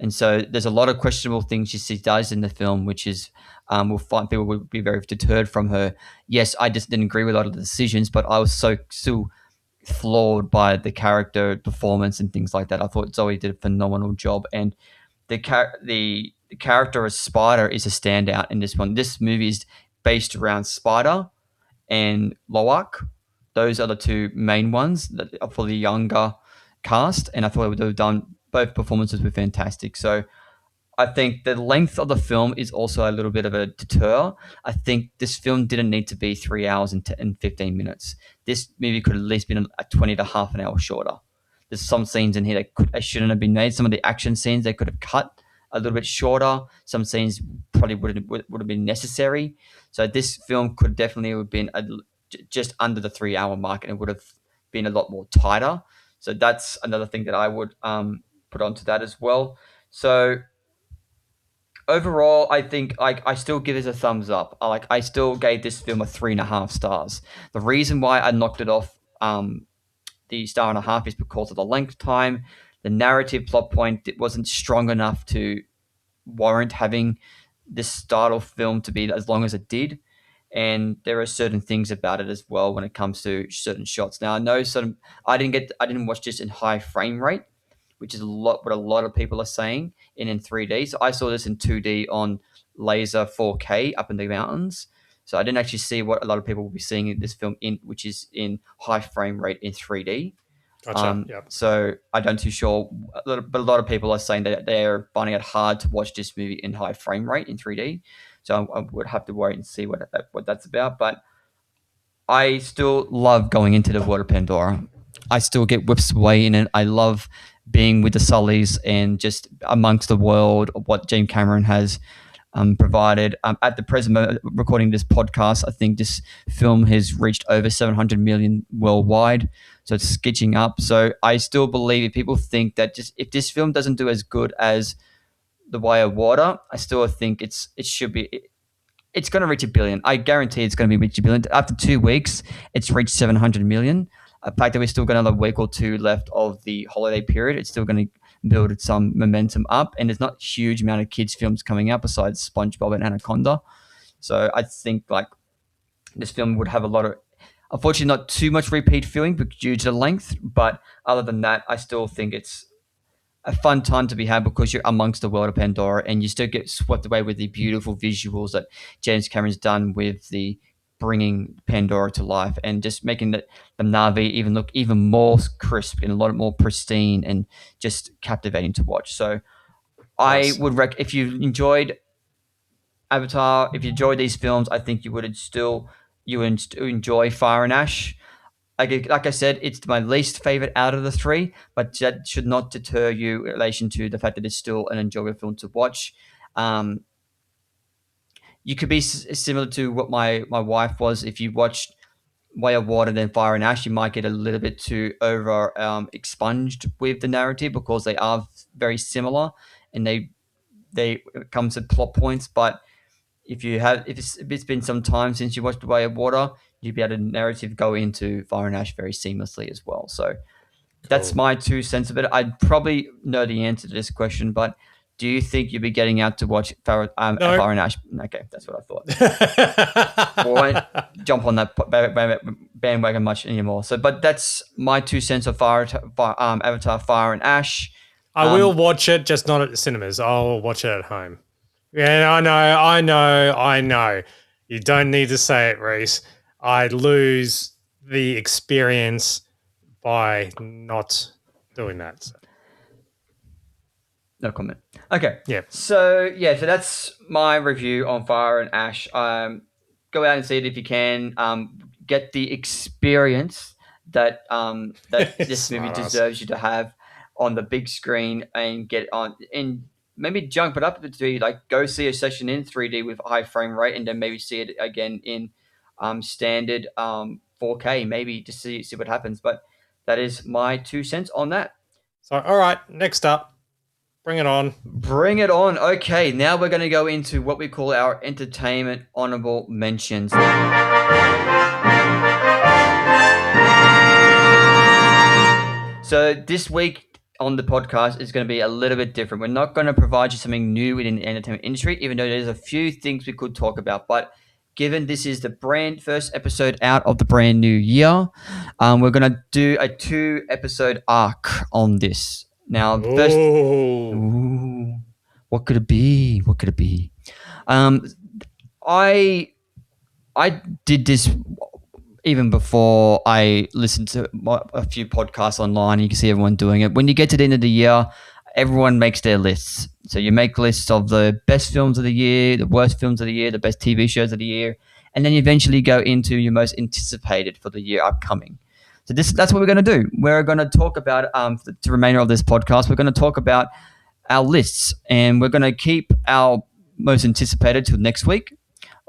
And so there's a lot of questionable things she does in the film, which is will find people will be very deterred from her. Yes, I just didn't agree with a lot of the decisions, but I was so flawed by the character performance and things like that. I thought Zoe did a phenomenal job, and the character of Spider is a standout in this one. This movie is based around Spider and Loak. Those are the two main ones that are for the younger cast, and I thought they would have done both performances were fantastic. So I think the length of the film is also a little bit of a deter. I think this film didn't need to be 3 hours and 15 minutes. This movie could at least been a 20 to half an hour shorter. There's some scenes in here that shouldn't have been made. Some of the action scenes they could have cut a little bit shorter. Some scenes probably would have been necessary. So this film could definitely have been just under the 3 hour mark, and it would have been a lot more tighter. So that's another thing that I would put onto that as well. So overall, I think I still give this a thumbs up. I still gave this film a 3.5 stars. The reason why I knocked it off the star and a half is because of the length time. The narrative plot point it wasn't strong enough to warrant having this style of film to be as long as it did. And there are certain things about it as well when it comes to certain shots. Now I know I didn't watch this in high frame rate, which is what a lot of people are saying in 3D. So I saw this in 2D on laser 4K up in the mountains. So I didn't actually see what a lot of people will be seeing in this film which is in high frame rate in 3D. Gotcha. Yep. So I don't too sure, but a lot of people are saying that they're finding it hard to watch this movie in high frame rate in 3D. So I would have to wait and see what that's about. But I still love going into the world of Pandora. I still get whipped away in it. I love being with the Sullys and just amongst the world of what James Cameron has provided. At the present moment, recording this podcast, I think this film has reached over 700 million worldwide. So it's sketching up. So I still believe if people think that just if this film doesn't do as good as The Way of Water, I still think it should be. It's going to reach 1 billion. I guarantee it's going to be reach 1 billion. After 2 weeks, it's reached 700 million. The fact that we're still got another week or two left of the holiday period, it's still going to build some momentum up. And there's not a huge amount of kids' films coming out besides SpongeBob and Anaconda. So I think like this film would have a lot of, unfortunately, not too much repeat viewing due to the length. But other than that, I still think it's a fun time to be had because you're amongst the world of Pandora and you still get swept away with the beautiful visuals that James Cameron's done with the bringing Pandora to life and just making the Na'vi even look even more crisp and a lot more pristine and just captivating to watch. So I would if you enjoyed Avatar, if you enjoyed these films, I think you would enjoy Fire and Ash. Like I said, it's my least favorite out of the three, but that should not deter you in relation to the fact that it's still an enjoyable film to watch. You could be similar to what my wife was. If you watched Way of Water then Fire and Ash, you might get a little bit too over expunged with the narrative because they are very similar and they it comes to plot points. But if it's been some time since you watched The Way of Water, you'd be able to narrative go into Fire and Ash very seamlessly as well. So that's my 2 cents of it. I'd probably know the answer to this question, but do you think you'd be getting out to watch Fire and Ash? Okay, that's what I thought. I won't jump on that bandwagon much anymore. So, but that's my 2 cents of Avatar, Fire and Ash. I will watch it, just not at the cinemas. I'll watch it at home. Yeah, I know. You don't need to say it, Reece. I lose the experience by not doing that. So. No comment. Okay. Yeah. So that's my review on Fire and Ash. Go out and see it if you can. Get the experience that this movie deserves you to have on the big screen and get on and maybe jump it up to 3D. Like go see a session in 3D with high frame rate and then maybe see it again in standard 4K. Maybe to see what happens. But that is my 2 cents on that. So all right, next up. Bring it on. Bring it on. Okay, now we're going to go into what we call our Entertainment Honourable Mentions. So this week on the podcast is going to be a little bit different. We're not going to provide you something new within the entertainment industry, even though there's a few things we could talk about. But given this is the brand first episode out of the brand new year, we're gonna do a 2-episode arc on this. Now, the first, Oh, ooh, what could it be? What could it be? Um, I I did this even before I listened to a few podcasts online. You can see everyone doing it. When you get to the end of the year, everyone makes their lists. So you make lists of the best films of the year, the worst films of the year, the best TV shows of the year, and then you eventually go into your most anticipated for the year upcoming. So that's what we're going to do. We're going to talk about the remainder of this podcast. We're going to talk about our lists, and we're going to keep our most anticipated till next week.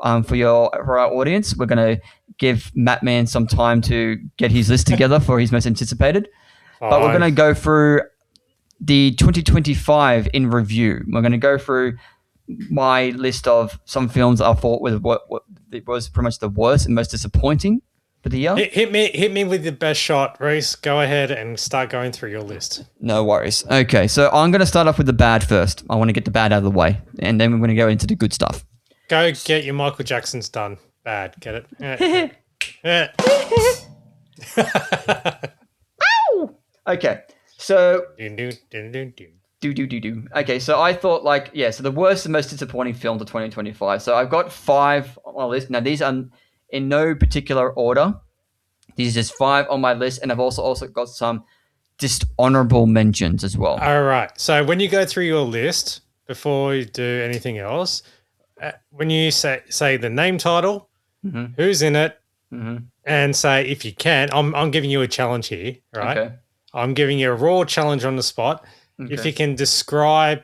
For our audience, we're going to give Mattman some time to get his list together for his most anticipated. But we're going to go through the 2025 in review. We're going to go through my list of some films I thought was what it was pretty much the worst and most disappointing for the year. Hit me with the best shot, Reece. Go ahead and start going through your list. No worries. Okay, so I'm going to start off with the bad first. I want to get the bad out of the way, and then we're going to go into the good stuff. Go get your Michael Jackson's done. Bad. Get it? Okay, so do. Okay, so I thought so the worst and most disappointing films of 2025. So I've got 5 on my list. Now these are in no particular order. These are just 5 on my list, and I've also got some dishonorable mentions as well. All right. So when you go through your list, before you do anything else, when you say the name title, who's in it, and say if you can, I'm giving you a challenge here, right? Okay. I'm giving you a raw challenge on the spot. Okay. If you can describe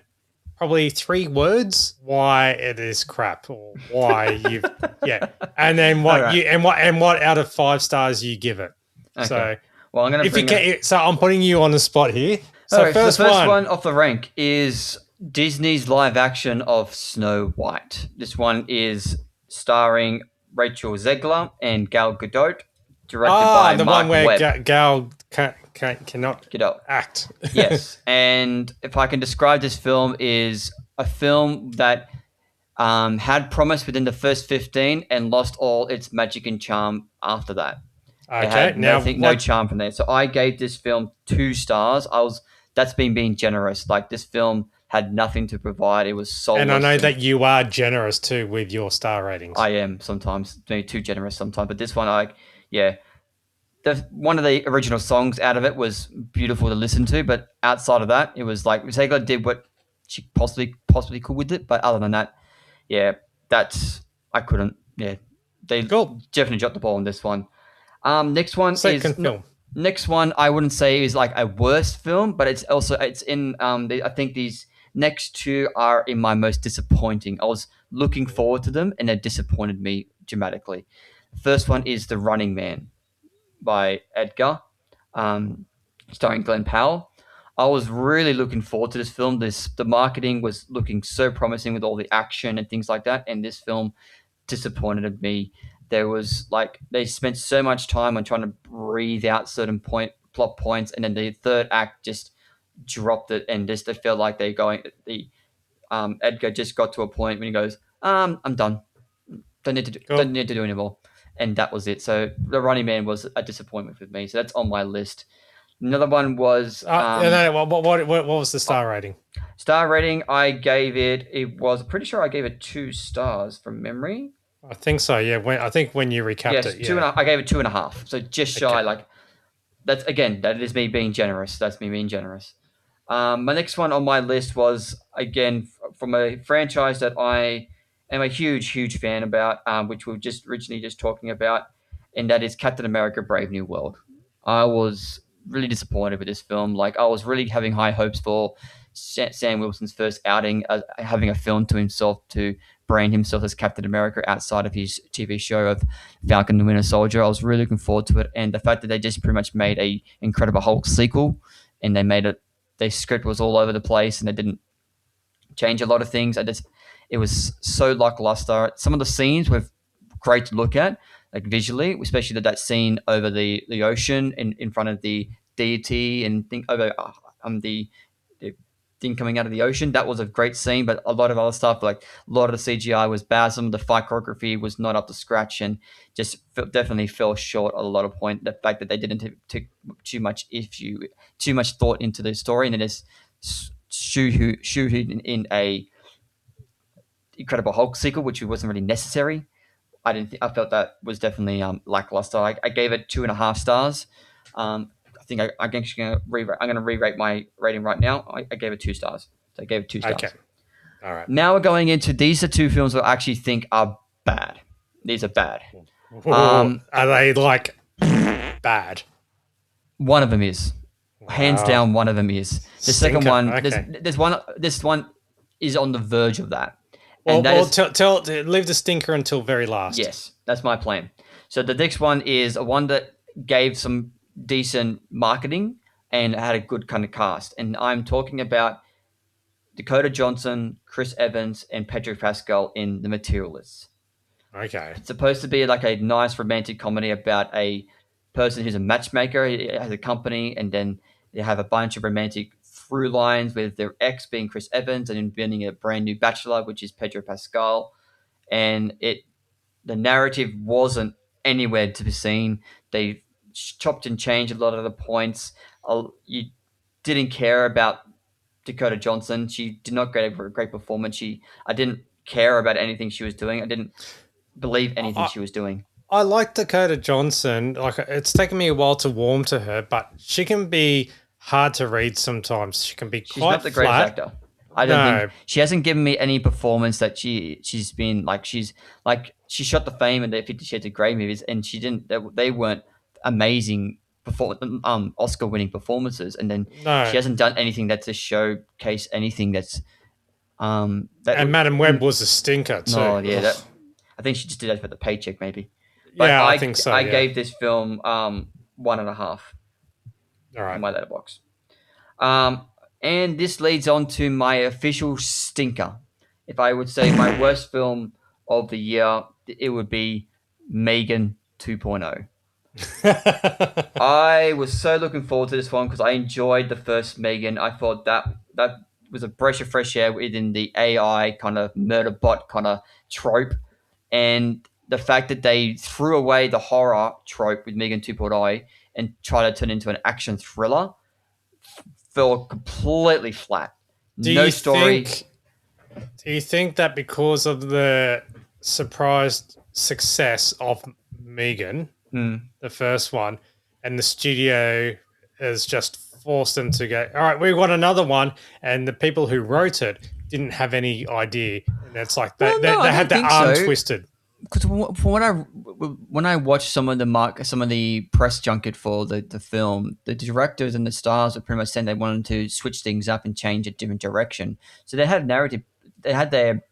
probably 3 words why it is crap or why you've and then what out of 5 stars you give it. Okay. So well, I'm gonna so I'm putting you on the spot here. So the first one off the rank is Disney's live action of Snow White. This one is starring Rachel Zegler and Gal Gadot, directed by the Mark one where Webb. Gal cannot act. Yes, and if I can describe this film, is a film that had promise within the first 15 and lost all its magic and charm after that. Okay, it had no charm from there. So I gave this film 2 stars. That's being generous. Like, this film had nothing to provide. It was soulless. And I know that you are generous too with your star ratings. I am sometimes, maybe too generous sometimes. But this one, one of the original songs out of it was beautiful to listen to. But outside of that, it was like Zegler did what she possibly could with it. But other than that, I couldn't. Yeah, they definitely dropped the ball on this one. Next one Next one, I wouldn't say is like a worst film, but it's in. I think these next 2 are in my most disappointing. I was looking forward to them, and they disappointed me dramatically. The first one is The Running Man by Edgar, starring Glenn Powell. I was really looking forward to this film. The marketing was looking so promising with all the action and things like that, and this film disappointed me. There was they spent so much time on trying to breathe out certain plot points, and then the third act just dropped it, and just it felt like Edgar just got to a point when he goes, I'm done. Don't need to do anymore. And that was it. So The Running Man was a disappointment for me. So that's on my list. Another one was what was the star rating? Star rating, I gave it. Pretty sure I gave it 2 stars from memory. I think so. Yeah. I think when you recapped it, 2.5. I gave it 2.5. So just shy. Okay. That is me being generous. That's me being generous. My next one on my list was again from a franchise that I am a huge fan about, which we were just originally just talking about, and that is Captain America: Brave New World. I was really disappointed with this film. I was really having high hopes for Sam Wilson's first outing, having a film to himself to brand himself as Captain America outside of his TV show of Falcon and Winter Soldier. I was really looking forward to it, and the fact that they just pretty much made a Incredible Hulk sequel, and they made it. Their script was all over the place, and they didn't change a lot of things. It was so lackluster. Some of the scenes were great to look at, visually, especially that scene over the ocean in front of the deity and think over the thing coming out of the ocean. That was a great scene, but a lot of other stuff, like a lot of the CGI was bad. Some of the fight choreography was not up to scratch, and just definitely fell short at a lot of point. The fact that they didn't take too much thought into the story, and then just shoot in a Incredible Hulk sequel, which wasn't really necessary. I didn't. I felt that was definitely lackluster. I gave it 2.5 stars. I think I'm actually going to rerate. I'm going to rerate my rating right now. I gave it 2 stars. So I gave it 2 stars. Okay. All right. Now we're going into these are two films that I actually think are bad. These are bad. Are they like bad? One of them is. Hands Wow. down, one of them is. The second Stinker. one, Okay. there's one. This one is on the verge of that. Well, And that is leave the stinker until very last. yes, that's my plan. So the next one is a one that gave some decent marketing and had a good kind of cast. And I'm talking about Dakota Johnson, Chris Evans, and Pedro Pascal in The Materialists. Okay. It's supposed to be like a nice romantic comedy about a person who's a matchmaker. He has a company, and then they have a bunch of romantic through lines with their ex being Chris Evans and inventing a brand new bachelor, which is Pedro Pascal. And the narrative wasn't anywhere to be seen. They chopped and changed a lot of the points. You didn't care about Dakota Johnson. She did not get a great performance. I didn't care about anything she was doing. I didn't believe anything she was doing. I like Dakota Johnson. Like, it's taken me a while to warm to her, but she can be hard to read sometimes. She can be She's quite not the greatest flat. actor. I don't think she hasn't given me any performance that she's been like. She's like she shot the Fame and the 50 Shades of Grey movies, and she didn't. They weren't amazing Oscar winning performances. And then No. she hasn't done anything that to showcase anything that's And Madam Web was a stinker too. No, yeah, I think she just did that for the paycheck, maybe. But yeah, I think so. I gave this film 1.5 All right. on my letterbox. And this leads on to my official stinker. If I would say my worst film of the year, it would be Megan 2.0. I was so looking forward to this one because I enjoyed the first Megan. I thought that was a breath of fresh air within the AI kind of murder bot kind of trope. And the fact that they threw away the horror trope with Megan 2.0 and tried to turn it into an action thriller fell completely flat. No story. Do you think that because of the surprised success of Megan, the first one, and the studio has just forced them to go, all right, we want another one, and the people who wrote it didn't have any idea, and it's like they had their arm twisted. Because when I watched some of the press junket for the film, the directors and the stars were pretty much saying they wanted to switch things up and change a different direction. So they had narrative, they had their.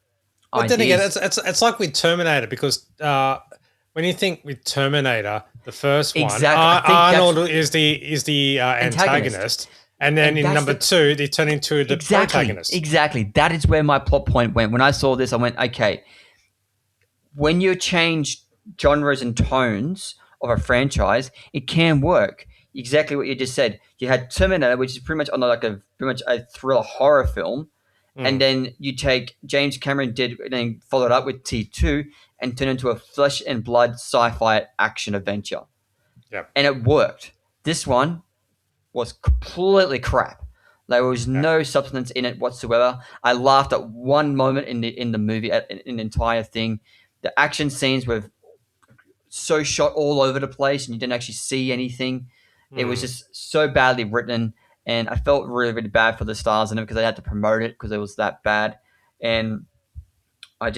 But then again, it's like with Terminator, because when you think with Terminator, the first one, Arnold is the antagonist. And then in number 2, they turn into the protagonist. Exactly. That is where my plot point went. When I saw this, I went, okay, when you change genres and tones of a franchise, it can work. Exactly what you just said. You had Terminator, which is pretty much pretty much a thriller horror film. And then you take James Cameron and then followed up with T2 and turned into a flesh and blood sci-fi action adventure. Yep. And it worked. This one was completely crap. There was no substance in it whatsoever. I laughed at one moment in the movie, in the entire thing. The action scenes were so shot all over the place, and you didn't actually see anything. It was just so badly written, and I felt really, really bad for the stars in it because they had to promote it because it was that bad. And I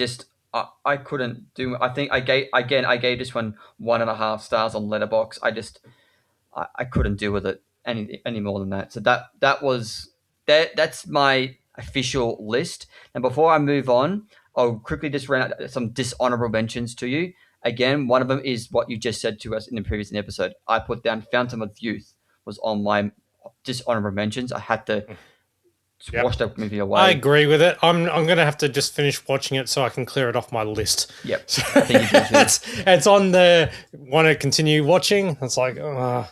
couldn't do. I think I gave this one 1.5 stars on Letterboxd. I couldn't deal with it any more than that. So that's my official list. And before I move on, I'll quickly just run out some dishonorable mentions to you. Again, one of them is what you just said to us in the previous episode. I put down Fountain of Youth was on my dishonorable mentions. I had to wash that movie away. I agree with it. I'm going to have to just finish watching it so I can clear it off my list. Yep. So it's on the want to continue watching. It's like, I've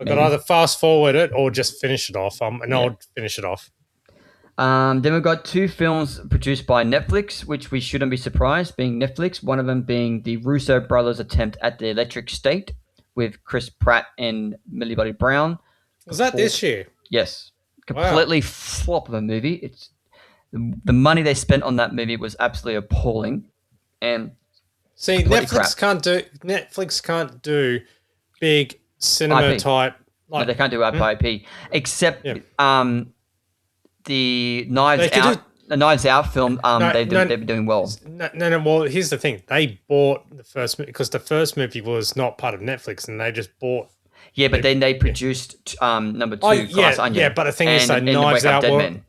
got to either fast forward it or just finish it off. And I'll finish it off. Then we've got two films produced by Netflix, which we shouldn't be surprised being Netflix. One of them being the Russo brothers' attempt at the Electric State with Chris Pratt and Millie Bobby Brown. Was that this year? Yes, Wow. completely flop of a movie. It's the money they spent on that movie was absolutely appalling, and See, completely crap. Netflix can't do big cinema IP. type No, like they can't do IP except yeah. the They could do Knives Out film. no They've no been doing well. no. Well, here's the thing: they bought the first movie because the first movie was not part of Netflix, and they just bought. Yeah, but then they Yeah. produced number Oh two, Glass yeah. Onion, But the thing is, though, and the Wake Up Dead Men.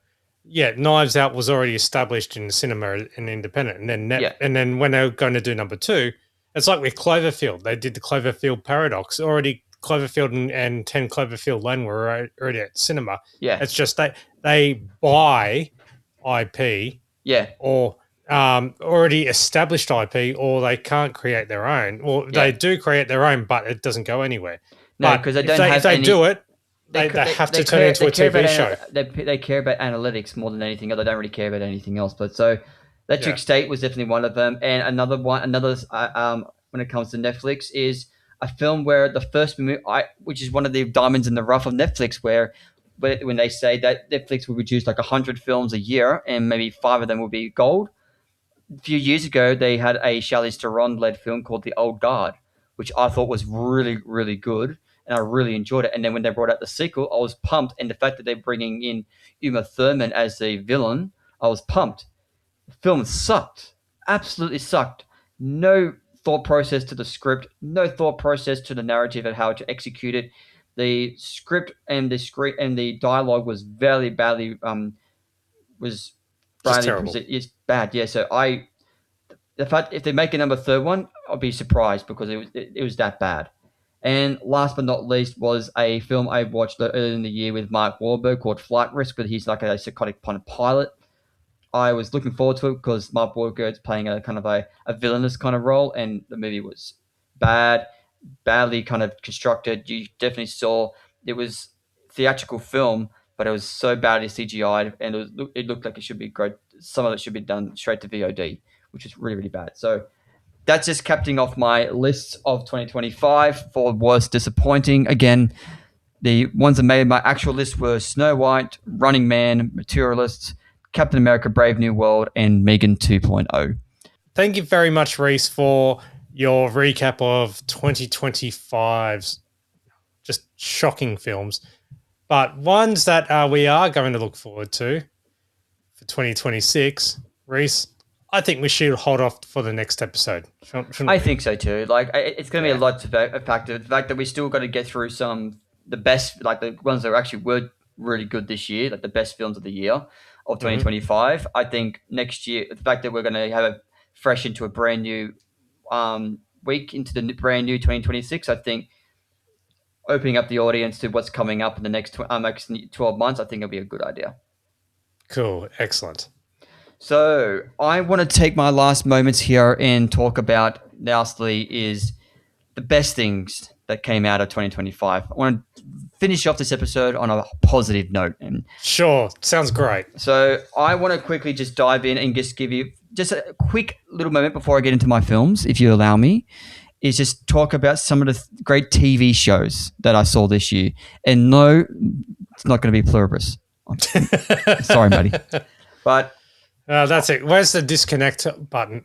Knives Out was already established in cinema and independent, and then Yeah. and then when they were going to do number two, it's like with Cloverfield. They did the Cloverfield paradox already. Cloverfield and 10 Cloverfield Lane were already at cinema. Yeah. It's just they buy IP Yeah. or already established IP, or they can't create their own. Or they do create their own, but it doesn't go anywhere. No, But because they if don't they, have if they any. do it, they have to turn it into a TV show. They care about analytics more than anything else. They don't really care about anything else. But so, Electric State was definitely one of them, and another when it comes to Netflix is a film where the first movie, which is one of the diamonds in the rough of Netflix, where when they say that Netflix will produce like 100 films a year and maybe 5 of them will be gold. A few years ago, they had a Charlize Theron-led film called The Old Guard, which I thought was really, really good, and I really enjoyed it. And then when they brought out the sequel, I was pumped. And the fact that they're bringing in Uma Thurman as the villain, I was pumped. The film sucked, absolutely sucked. No thought process to the script, no thought process to the narrative and how to execute it. The script and the dialogue was very badly was Just badly terrible. it's bad. Yeah, so the fact if they make a number third one, I'll be surprised because it was that bad. And last but not least was a film I watched earlier in the year with Mark Wahlberg called Flight Risk, but he's like a psychotic pilot. I was looking forward to it because Mark Wahlberg is playing a kind of a villainous kind of role, and the movie was badly kind of constructed. You definitely saw it was theatrical film, but it was so badly CGI'd, and it looked like it should be great. Some of it should be done straight to VOD, which is really, really bad. So that's just capping off my list of 2025 for worst disappointing. Again, the ones that made my actual list were Snow White, Running Man, Materialists, Captain America Brave New World, and Megan 2.0. Thank you very much, Reece, for your recap of 2025's just shocking films. But ones that we are going to look forward to for 2026, Reece, I think we should hold off for the next episode. I think so too. Like it's going to be a lot to factor. The fact that we still got to get through the best, like the ones that actually were really good this year, like the best films of the year of 2025. I think next year, the fact that we're going to have it fresh into a brand new week into the brand new 2026, I think opening up the audience to what's coming up in the next 12 months, I think it'll be a good idea. Cool. Excellent. So I want to take my last moments here and talk about, lastly, is the best things that came out of 2025. I want to finish off this episode on a positive note. And sure. Sounds great. So I want to quickly just dive in and just give you just a quick little moment before I get into my films, if you allow me, is just talk about some of the great TV shows that I saw this year. And no, it's not going to be Pluribus. Sorry, buddy. But that's it. Where's the disconnect button?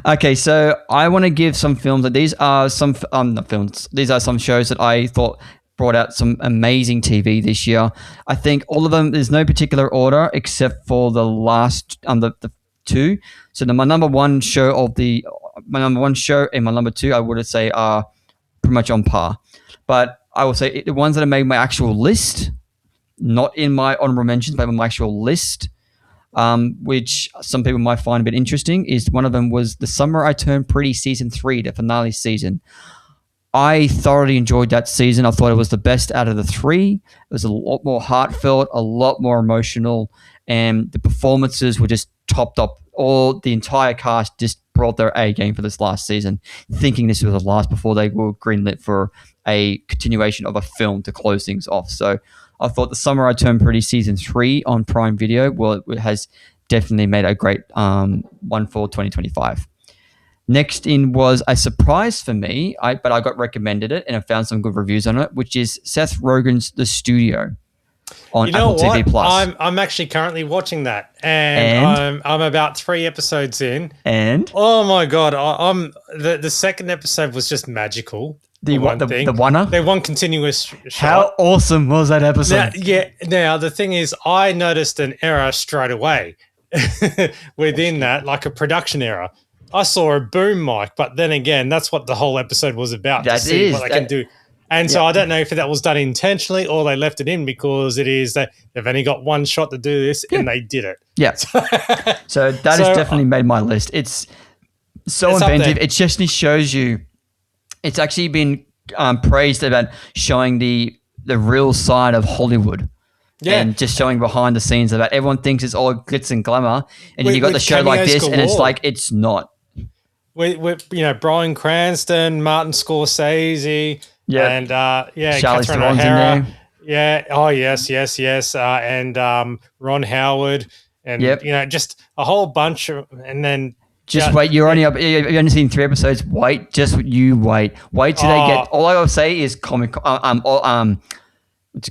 Okay, so I want to give some films. These are some not films. These are some shows that I thought brought out some amazing TV this year. I think all of them. There's no particular order except for the last the two. So my number one show and my number two, I would say, are pretty much on par. But I will say the ones that have made my actual list, not in my honorable mentions, but on my actual list, which some people might find a bit interesting, is one of them was The Summer I Turned Pretty Season 3, the finale season. I thoroughly enjoyed that season. I thought it was the best out of the three. It was a lot more heartfelt, a lot more emotional, and the performances were just topped up. The entire cast just brought their A game for this last season, thinking this was the last before they were greenlit for a continuation of a film to close things off. So I thought The Summer I Turned Pretty Season 3 on Prime Video, well, it has definitely made a great one for 2025. Next in was a surprise for me, but I got recommended it and I found some good reviews on it, which is Seth Rogen's The Studio on Apple TV Plus. I'm actually currently watching that, and I'm about 3 episodes in. And oh my god, I'm the second episode was just magical. The one continuous shot. How awesome was that episode? Now the thing is, I noticed an error straight away within that, like a production error. I saw a boom mic, but then again, that's what the whole episode was about, to see what they can do. And so I don't know if that was done intentionally or they left it in because it is that they've only got one shot to do this and they did it. Yeah. So that has definitely made my list. It's so inventive. It just shows you. It's actually been praised about showing the real side of Hollywood. Yeah. And just showing behind the scenes of that. Everyone thinks it's all glitz and glamour. And you got the show like this and it's like, it's not. With Bryan Cranston, Martin Scorsese, and Charlize Catherine Theron's O'Hara. in there. Yeah. Oh yes. And Ron Howard, and just a whole bunch of, and then just wait. You've only seen 3 episodes. Wait, just you wait. Wait till they get. All I will say is what's it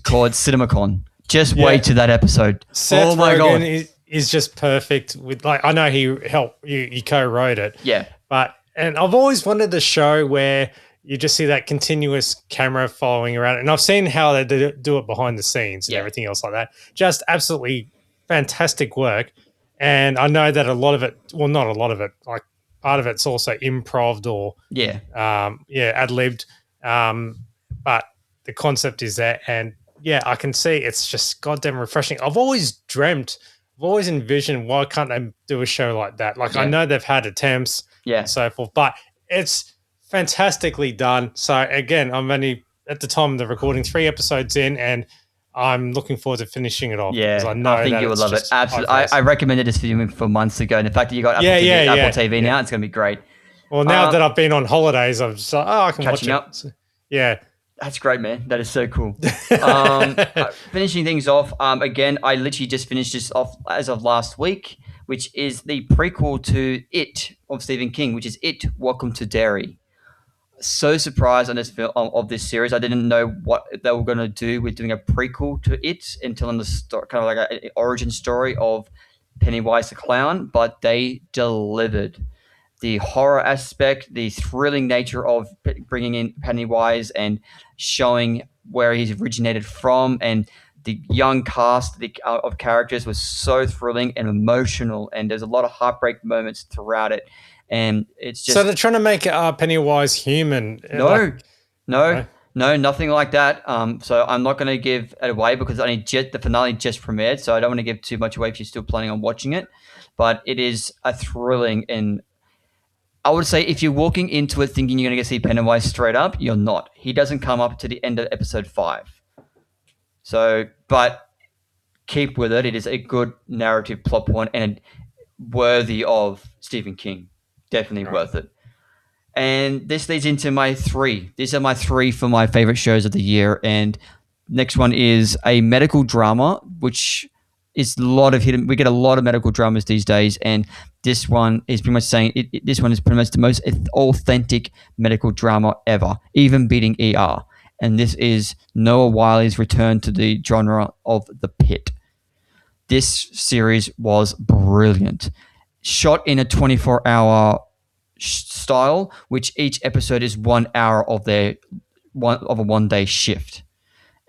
called? CinemaCon. Just wait to that episode. Seth Rogen is just perfect with, like, I know he helped you co-wrote it. Yeah. And I've always wanted a show where you just see that continuous camera following around. And I've seen how they do it behind the scenes and everything else like that. Just absolutely fantastic work. And I know that a lot of it, well, not a lot of it, like part of it's also improv or ad-libbed. But the concept is there. And I can see it's just goddamn refreshing. I've always envisioned, why can't they do a show like that? Like, I know they've had attempts and so forth, but it's fantastically done. So again, I'm only at the time of the recording 3 episodes in, and I'm looking forward to finishing it off. Yeah, I think you would love it. Absolutely. I recommended this for you for months ago, and the fact that you got Apple TV now, it's going to be great. Well, now that I've been on holidays, I'm just like, I can watch it. Up. Yeah. That's great, man. That is so cool. Finishing things off, again, I literally just finished this off as of last week, which is the prequel to It of Stephen King, which is It, Welcome to Derry. So surprised on this film of this series. I didn't know what they were going to do with doing a prequel to It until in the kind of like an origin story of Pennywise the Clown, but they delivered. The horror aspect, the thrilling nature of bringing in Pennywise and showing where he's originated from, and the young cast of characters was so thrilling and emotional, and there's a lot of heartbreak moments throughout it. And it's just, so they're trying to make Pennywise human. No, nothing like that. So I'm not going to give it away because the finale just premiered, so I don't want to give too much away if you're still planning on watching it. But it is a thrilling, and I would say if you're walking into it thinking you're going to see Pennywise straight up, you're not. He doesn't come up to the end of episode 5. So, but keep with it. It is a good narrative plot point and worthy of Stephen King. Definitely worth it. And this leads into my 3. These are my 3 for my favorite shows of the year. And next one is a medical drama, which is a lot of hidden. We get a lot of medical dramas these days, and this one is pretty much saying this one is pretty much the most authentic medical drama ever, even beating ER. And this is Noah Wiley's return to the genre of The Pit. This series was brilliant, shot in a 24-hour style, which each episode is 1 hour of a 1-day shift,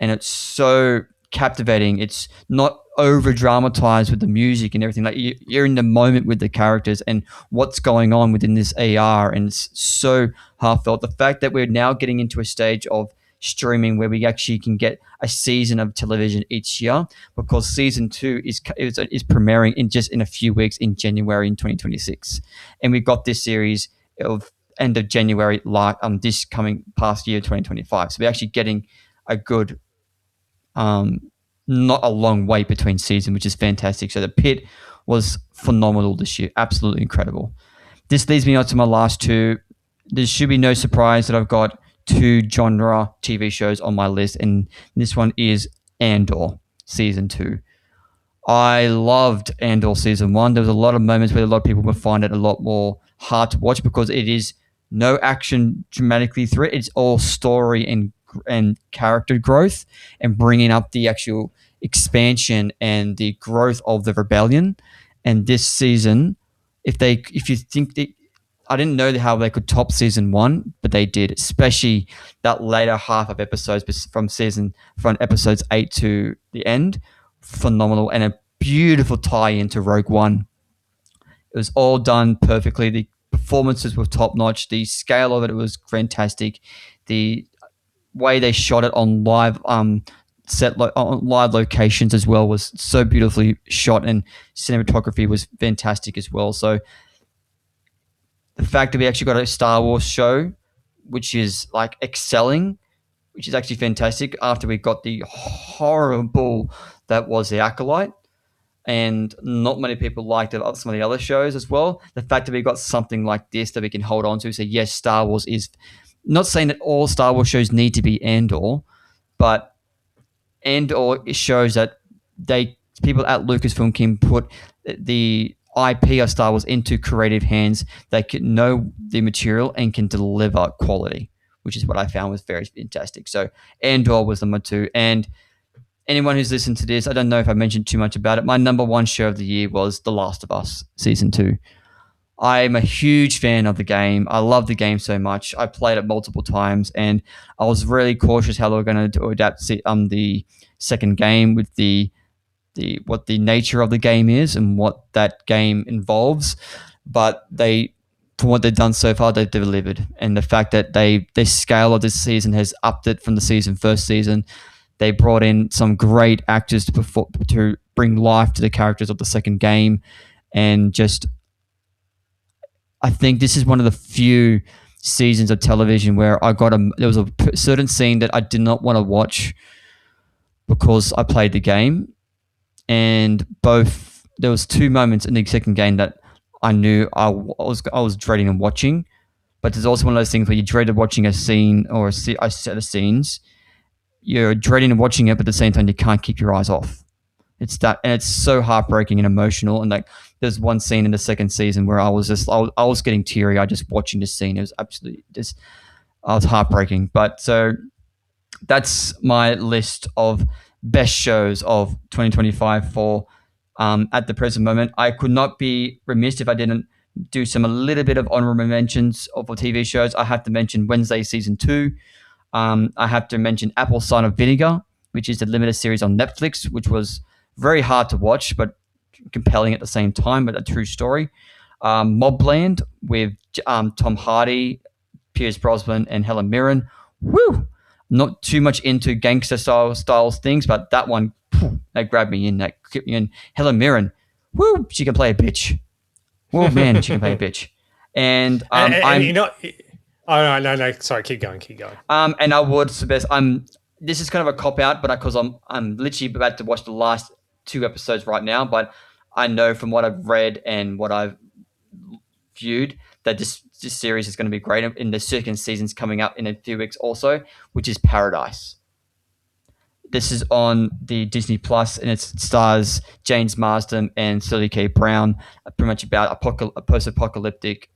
and it's so captivating. It's not over dramatized with the music and everything. Like, you're in the moment with the characters and what's going on within this AR, and it's so heartfelt. The fact that we're now getting into a stage of streaming where we actually can get a season of television each year, because season 2 is premiering in a few weeks in January in 2026, and we've got this series of end of January, like this coming past year 2025. So we're actually getting a good not a long wait between seasons, which is fantastic. So The Pit was phenomenal this year. Absolutely incredible. This leads me on to my last 2. There should be no surprise that I've got 2 genre TV shows on my list, and this one is Andor season 2. I loved Andor season 1. There was a lot of moments where a lot of people would find it a lot more hard to watch because it is no action dramatically through it. It's all story and character growth and bringing up the actual expansion and the growth of the rebellion. And this season, if you think that I didn't know how they could top season 1, but they did, especially that later half of episodes from episodes 8 to the end. Phenomenal and a beautiful tie into Rogue One. It was all done perfectly. The performances were top notch. The scale of it was fantastic. The way they shot it on live on live locations as well was so beautifully shot, and cinematography was fantastic as well. So the fact that we actually got a Star Wars show, which is like excelling, which is actually fantastic after we got the horrible that was The Acolyte, and not many people liked some of the other shows as well. The fact that we got something like this that we can hold on to, say, yes, Star Wars is not saying that all Star Wars shows need to be Andor, but Andor shows that people at Lucasfilm can put the IP of Star Wars into creative hands. They can know the material and can deliver quality, which is what I found was very fantastic. So Andor was number 2. And anyone who's listened to this, I don't know if I mentioned too much about it. My number 1 show of the year was The Last of Us Season 2. I'm a huge fan of the game. I love the game so much. I played it multiple times, and I was really cautious how they were going to adapt the second game with the what the nature of the game is and what that game involves. But from what they've done so far, they've delivered, and the fact that the scale of this season has upped it from the first season. They brought in some great actors to bring life to the characters of the second game, and just I think this is one of the few seasons of television where there was a certain scene that I did not want to watch because I played the game, and there was 2 moments in the second game that I knew I was dreading and watching, but there's also one of those things where you dreaded watching a scene or a set of scenes. You're dreading and watching it, but at the same time you can't keep your eyes off. It's so heartbreaking and emotional. And like, there's one scene in the second season where I was getting teary eyed just watching this scene. It was absolutely I was heartbreaking. But so that's my list of best shows of 2025 for at the present moment. I could not be remiss if I didn't do a little bit of honorable mentions of TV shows. I have to mention Wednesday season 2. I have to mention Apple Cider Vinegar, which is the limited series on Netflix, which was very hard to watch, but compelling at the same time, but a true story. Mobland with Tom Hardy, Pierce Brosnan, and Helen Mirren. Woo! Not too much into gangster styles things, but that one, that grabbed me in. That kept me in. Helen Mirren, woo! She can play a bitch. Oh man, she can play a bitch. And and you know, oh no, sorry, keep going. And I would suggest this is kind of a cop out, but because I'm literally about to watch the last 2 episodes right now, but I know from what I've read and what I've viewed that this series is going to be great, and the second season's coming up in a few weeks also, which is Paradise. This is on the Disney Plus, and it stars James Marsden and Sterling K. Brown. Pretty much about a post-apocalyptic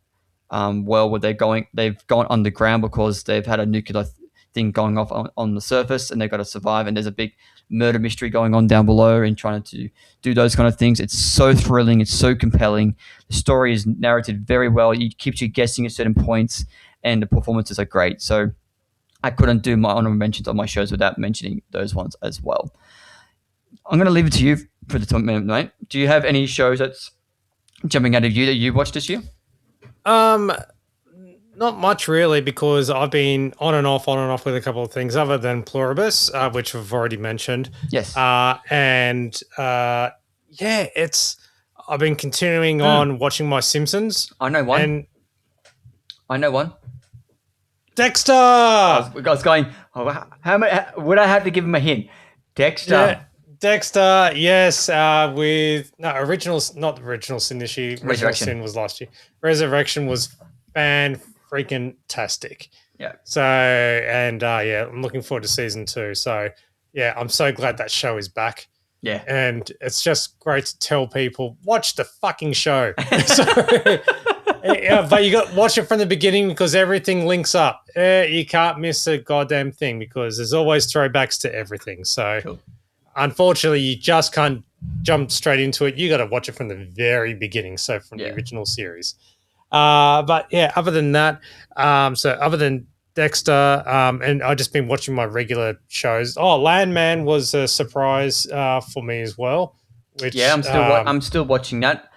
world where they've gone underground because they've had a nuclear thing going off on the surface, and they've got to survive. And there's a big murder mystery going on down below, and trying to do those kind of things. It's so thrilling. It's so compelling. The story is narrated very well. It keeps you guessing at certain points, and the performances are great. So I couldn't do my honorable mentions on my shows without mentioning those ones as well. I'm going to leave it to you for the time, mate. Do you have any shows that's jumping out of you that you watched this year? Not much really, because I've been on and off with a couple of things other than Pluribus, which I've already mentioned. Yes. I've been continuing on watching my Simpsons. I know one. Dexter! I was going, how many, would I have to give him a hint? Dexter. Yeah, Dexter, yes, not the original sin this year. Original Sin was last year. Resurrection was fan-freaking-tastic. Yeah. So, and I'm looking forward to season 2. So, yeah, I'm so glad that show is back. Yeah. And it's just great to tell people, watch the fucking show. So, yeah, but you got watch it from the beginning because everything links up. You can't miss a goddamn thing because there's always throwbacks to everything. So Cool. unfortunately, you just can't jump straight into it. You got to watch it from the very beginning. So from the Yeah. original series. But yeah, other than that, so other than Dexter, and I've just been watching my regular shows. Oh, Landman was a surprise for me as well. Yeah, Which, I'm still watching that.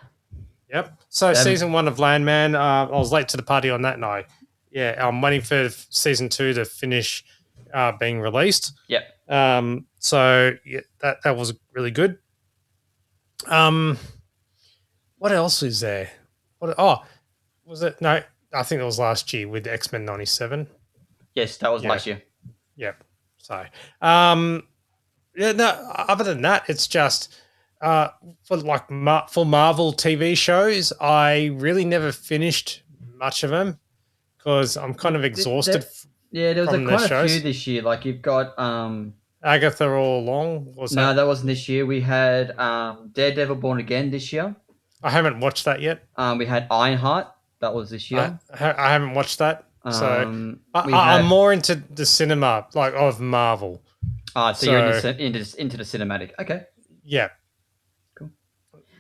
yep. So Um, season 1 of Landman, I was late to the party on that night. Yeah, I'm waiting for season 2 to finish being released. Yep. So yeah, that was really good. Um, what else is there? What? Oh, was it? No, I think it was last year with X-Men 97. Yes, that was Yeah. last year. Yep. So, yeah, no, other than that, it's just for like for Marvel TV shows, I really never finished much of them because I'm kind of exhausted Yeah, there was from the quite a few shows. this year. Like you've got Agatha all along was no, that? that wasn't this year. We had Daredevil Born Again this year. I haven't watched that yet. We had Ironheart. That was this year. I haven't watched that. So We I'm had. more into the cinema, like of Marvel. So you're into the cinematic. Okay. Yeah. Cool.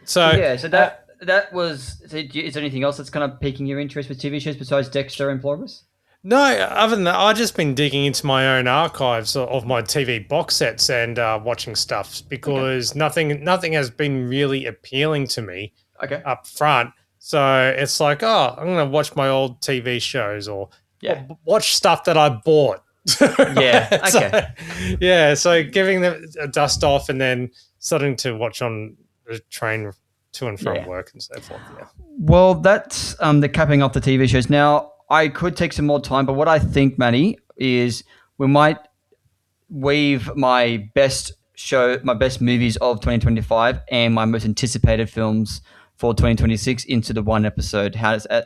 So Yeah. So that was. So is there anything else that's kind of piquing your interest with TV shows besides Dexter and Pluribus? no, other than that, I've just been digging into my own archives of my TV box sets and watching stuff because nothing has been really appealing to me Okay. up front. So it's like, oh, I'm going to watch my old TV shows or watch stuff that I bought. Yeah. Okay. Yeah. So giving them a dust off and then starting to watch on the train to and from work and so forth. Yeah. Well, that's the capping off the TV shows. Now, I could take some more time, but what I think, Manny, is we might weave my best movies of 2025 and my most anticipated films for 2026 into the one episode.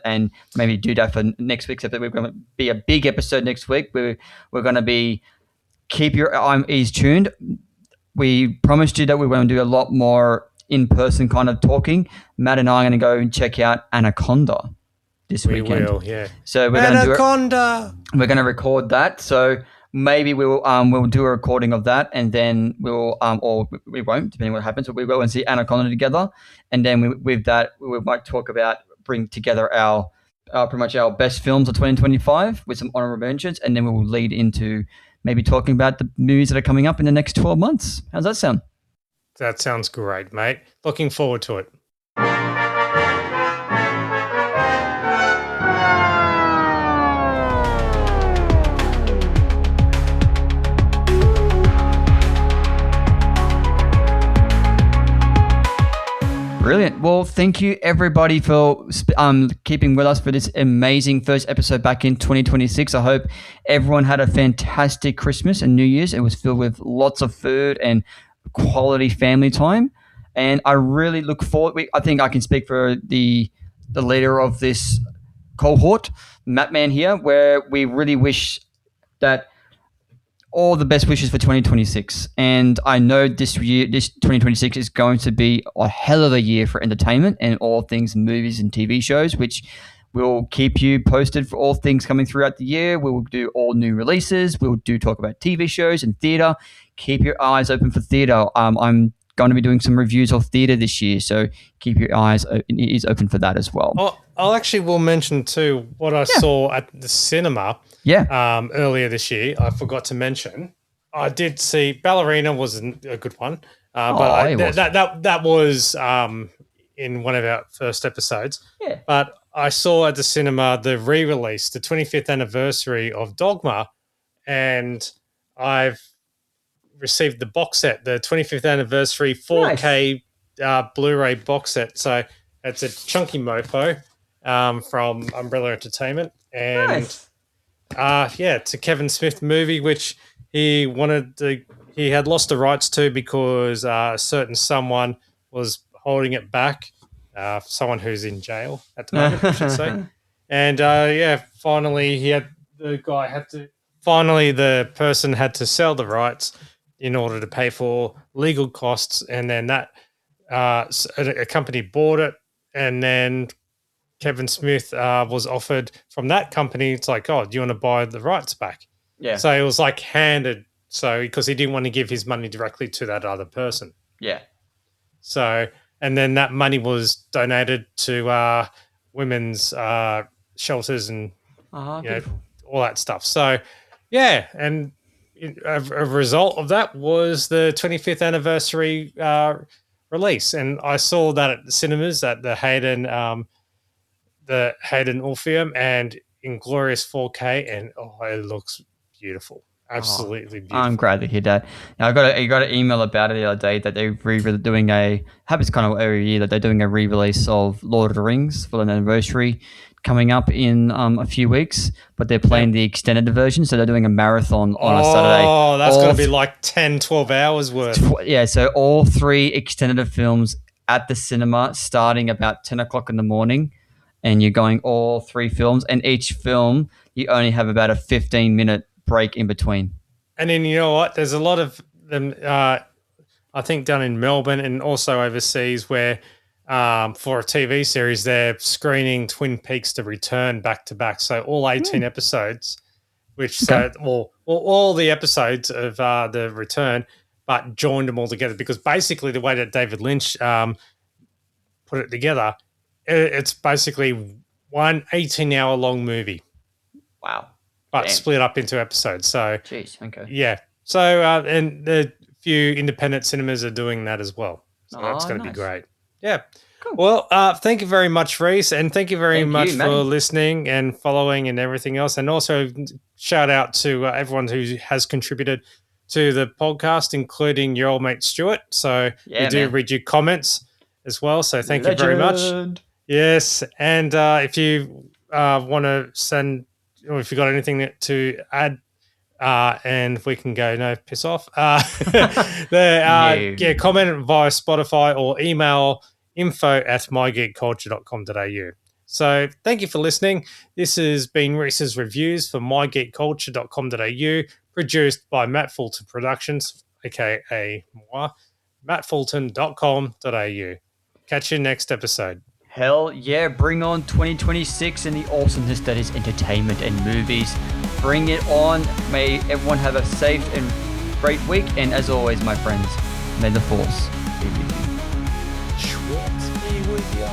And maybe do that for next week. Except that we're going to be a big episode next week. We're going to be keep your ears tuned. We promised you that we were going to do a lot more in-person kind of talking. Matt and I are going to go and check out Anaconda this weekend. We will, yeah. So we're Anaconda. We're going to record that. So maybe we'll do a recording of that, and then we'll or we won't, depending on what happens. But we go and see Anaconda together, and then with that we might talk about bring together our pretty much our best films of 2025 with some honorable mentions, and then we will lead into maybe talking about the movies that are coming up in the next 12 months. How's that sound? That sounds great, mate. Looking forward to it. Brilliant. Well, thank you everybody for keeping with us for this amazing first episode back in 2026. I hope everyone had a fantastic Christmas and New Year's. It was filled with lots of food and quality family time. And I really look forward. I think I can speak for the leader of this cohort, Matt Man here, where we really wish that all the best wishes for 2026. And I know this 2026 is going to be a hell of a year for entertainment and all things movies and TV shows, which will keep you posted for all things coming throughout the year. We will do all new releases. We'll talk about TV shows and theater. Keep your eyes open for theater. I'm going to be doing some reviews of theater this year, so keep your eyes and ears open for that as well. Oh, I'll actually will mention too what I saw at the cinema. Yeah. Earlier this year, I forgot to mention. I did see Ballerina was a good one, but that was in one of our first episodes. Yeah. But I saw at the cinema the re-release, the 25th anniversary of Dogma, and I've received the box set, the 25th anniversary 4K Blu-ray box set. So it's a chunky mofo from Umbrella Entertainment, and it's a Kevin Smith movie which he had lost the rights to because a certain someone was holding it back, someone who's in jail at the moment, I should say. And finally the person had to sell the rights in order to pay for legal costs, and then that a company bought it, and then Kevin Smith was offered from that company. It's like, oh, do you want to buy the rights back? Yeah. So it was like handed. So because he didn't want to give his money directly to that other person. Yeah. So, and then that money was donated to women's shelters and Beautiful. all that stuff. So, yeah, and a result of that was the 25th anniversary release, and I saw that at the cinemas at the Hayden Orpheum, and in glorious 4K, and it looks beautiful. Absolutely beautiful. I'm glad to hear that. Now, I got an email about it the other day that they're doing happens kind of every year, that they're doing a re-release of Lord of the Rings for an anniversary coming up in a few weeks, but they're playing the extended version, so they're doing a marathon on a Saturday. Oh, that's going to be like 10, 12 hours worth. Yeah, so all 3 extended films at the cinema starting about 10 o'clock in the morning, and you're going all 3 films, and each film you only have about a 15-minute break in between. And then you know what? There's a lot of them, I think, down in Melbourne and also overseas where for a TV series, they're screening Twin Peaks: The Return back to back. So all 18 episodes, which all the episodes of The Return, but joined them all together, because basically the way that David Lynch put it together, it's basically one 18-hour long movie. Wow. But split up into episodes. So, jeez, okay. Yeah. So, and the few independent cinemas are doing that as well. So that's going to be great. Yeah. Cool. Well, thank you very much, Reece, and thank you very much for listening and following and everything else. And also shout out to everyone who has contributed to the podcast, including your old mate Stuart. So we do read your comments as well. So thank you very much. Yes. And if you want to send, or if you got anything to add, and we can go, no, piss off. Comment via Spotify or email info@mygeekculture.com.au. So thank you for listening. This has been Reece's Reviews for mygeekculture.com.au, produced by Matt Fulton Productions, aka moi, mattfulton.com.au. Catch you next episode. Hell yeah, bring on 2026 and the awesomeness that is entertainment and movies. Bring it on. May everyone have a safe and great week. And as always, my friends, may the Force be with you. Schwartz be with you.